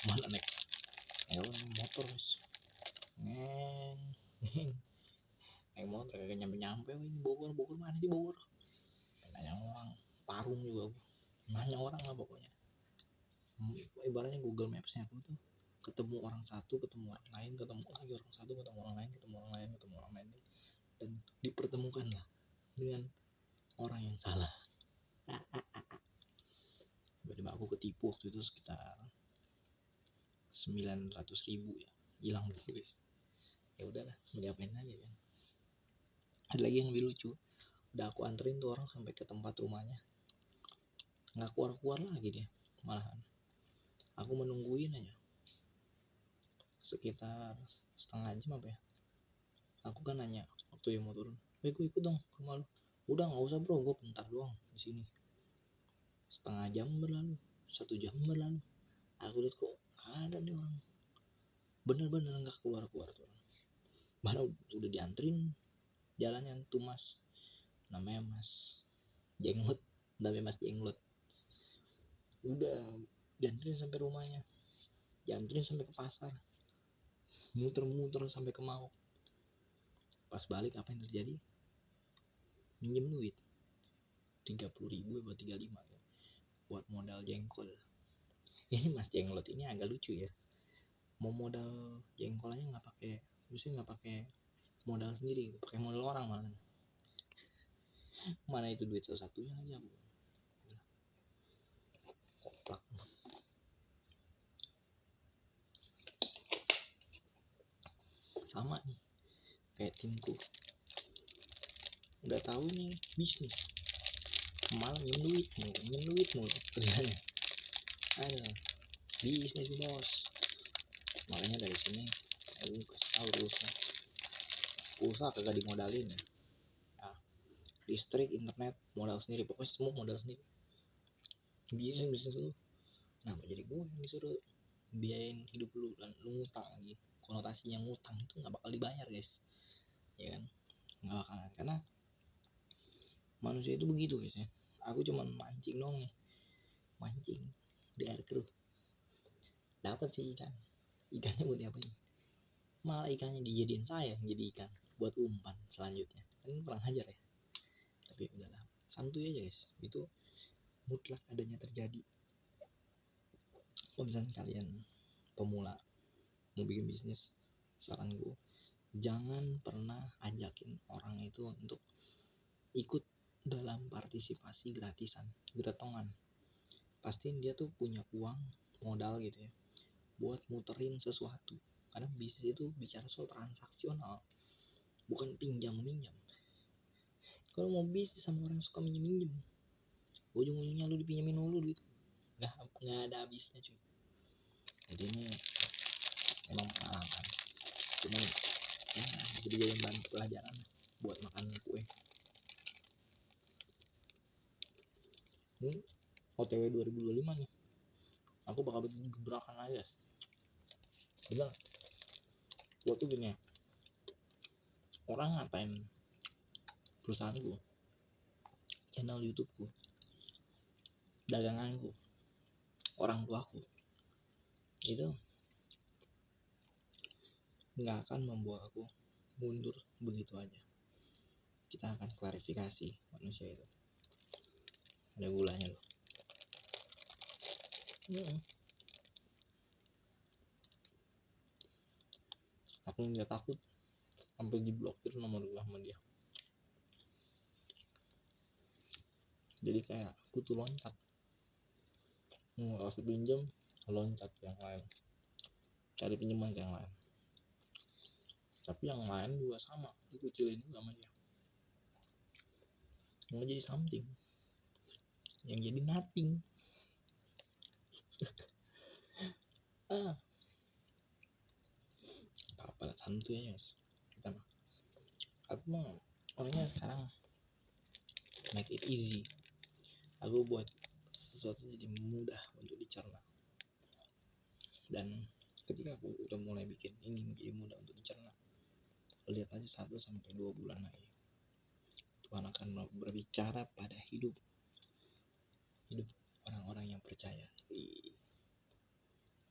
Mana naik motor guys. Naik motor kagak nyampe ini Bogor mana sih Bogor? Nanya orang, Parung juga aku. Nanya orang lah pokoknya. Ibaratnya Google Maps-nya aku tuh ketemu orang satu, ketemu orang lain, ketemu lagi orang satu, ketemu orang lain, ketemu orang lain, ketemu orang lain, dan dipertemukan lah dengan orang yang salah. Tiba-tiba aku ketipu waktu itu sekitar 900.000 ya, hilang dulu guys. Ya udahlah, mau diapain aja kan. Ada lagi yang lebih lucu, udah aku anterin tuh orang sampai ke tempat rumahnya, nggak keluar lagi dia, malahan aku menungguin aja sekitar setengah jam apa ya. Aku kan nanya waktu yang mau turun, gue ikut dong ke rumah lu. Udah nggak usah bro, gue bentar doang di sini. Setengah jam berlalu, 1 jam berlalu, aku lihat kok ada nih orang, bener-bener nggak keluar tuh orang. Mana udah dianterin jalannya tuh mas, namanya Mas Jenglot, udah dianterin sampai rumahnya, dianterin sampai ke pasar, muter-muter sampai ke Mauk. Pas balik apa yang terjadi? Minjem duit 30.000 buat 35 ya, buat modal jengkol. Ini Mas Jenglot ini agak lucu ya, mau modal jengkol aja nggak pakai, maksudnya nggak pakai modal sendiri, pakai modal orang malah. Mana itu duit satu-satunya aja bu, koplak. Sama nih kayak timku, udah tahu nih bisnis, malah minjem duit mulu kerjanya. Aduh, bisnis bos. Makanya dari sini aku kasih tahu terusnya, usaha kagak dimodalin ya. Nah, listrik, internet modal sendiri, pokoknya semua modal sendiri. Bisnis lu, nah jadi gue yang disuruh biayain hidup lu, dan lu ngutang lagi. Konotasinya ngutang itu nggak bakal dibayar guys, ya kan, nggak bakalan, karena manusia itu begitu guys ya. Aku cuman mancing dong nih, mancing di air keruh, dapat sih ikannya buat diapain, malah ikannya dijadiin saya jadi ikan buat umpan selanjutnya. Kan kurang ajar ya, tapi udahlah, santuy aja guys, itu mutlak adanya terjadi. Kalau misalnya kalian pemula mau bikin bisnis, saran gue jangan pernah ajakin orang itu untuk ikut dalam partisipasi gratisan, gretongan. Pastiin dia tuh punya uang modal gitu ya, buat muterin sesuatu. Karena bisnis itu bicara soal transaksional, bukan pinjam minjam. Kalau mau bisnis sama orang suka minjem, ujung-ujungnya lu dipinjemin dulu gitu, nggak ada habisnya cuy. Jadi ini emang pengalaman, cuman ya jadi bahan pelajaran buat makan kue. Ini OTW 2025 nih, aku bakal bikin gebrakan aja. Bener, gua tuh gini ya, orang ngatain perusahaanku, channel YouTubeku, daganganku, orang tuaku, itu nggak akan membawa aku mundur begitu aja. Kita akan klarifikasi manusia itu, ada gulanya loh. Aku nggak takut sampai diblokir nomor gua sama dia. Jadi kayak aku tuh loncat, nggak kasih pinjam, loncat yang lain, cari pinjaman yang lain. Tapi yang lain juga sama, dikucilin juga sama dia. Yang jadi something, yang jadi nothing. Apa santuy ya guys, kita mah. Aku mah orangnya sekarang make it easy. Aku buat sesuatu jadi mudah untuk dicerna. Dan ketika aku udah mulai bikin ini menjadi mudah untuk dicerna, lihat aja 1-2 bulan lagi Tuhan akan berbicara pada hidup orang-orang yang percaya.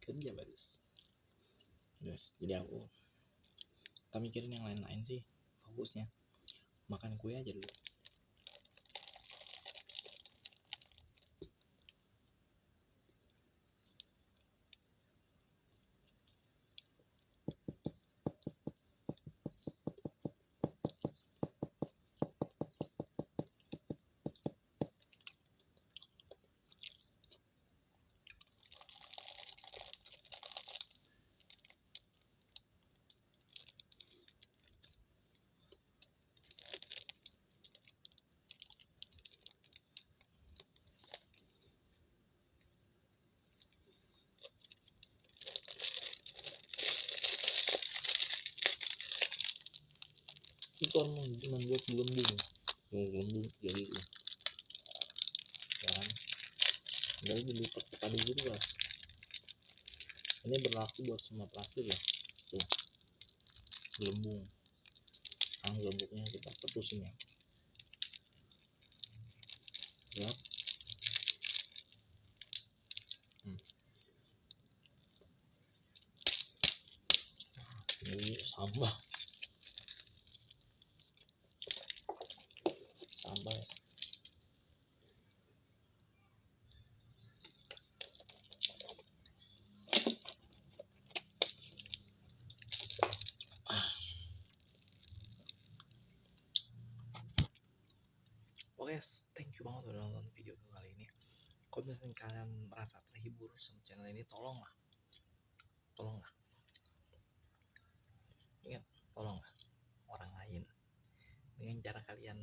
Kerja bagus. Jadi aku gak mikirin yang lain-lain sih, fokusnya makan kue aja dulu. Itu membuat gelembung jadi itu kan, jadi dilipat padu gitu lah. Ini berlaku buat semua plastik ya. Tuh gelembung, gelembungnya kita putusin ya. Lihat. Ini sampah ya. Oke, thank you banget udah nonton video kali ini. Kalau misalnya kalian merasa terhibur sama channel ini, tolonglah ingat, tolonglah orang lain dengan cara kalian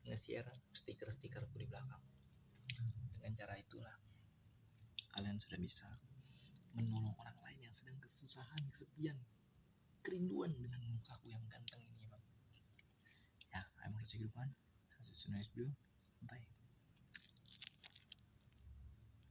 nge-share stiker-stikerku di belakang. Dengan cara itulah kalian sudah bisa menolong orang lain yang sedang kesusahan, kesepian, kerinduan dengan mukaku yang ganteng ini, bang. Ya, I'm Rossi Grupan. Hasil nice video. Bye.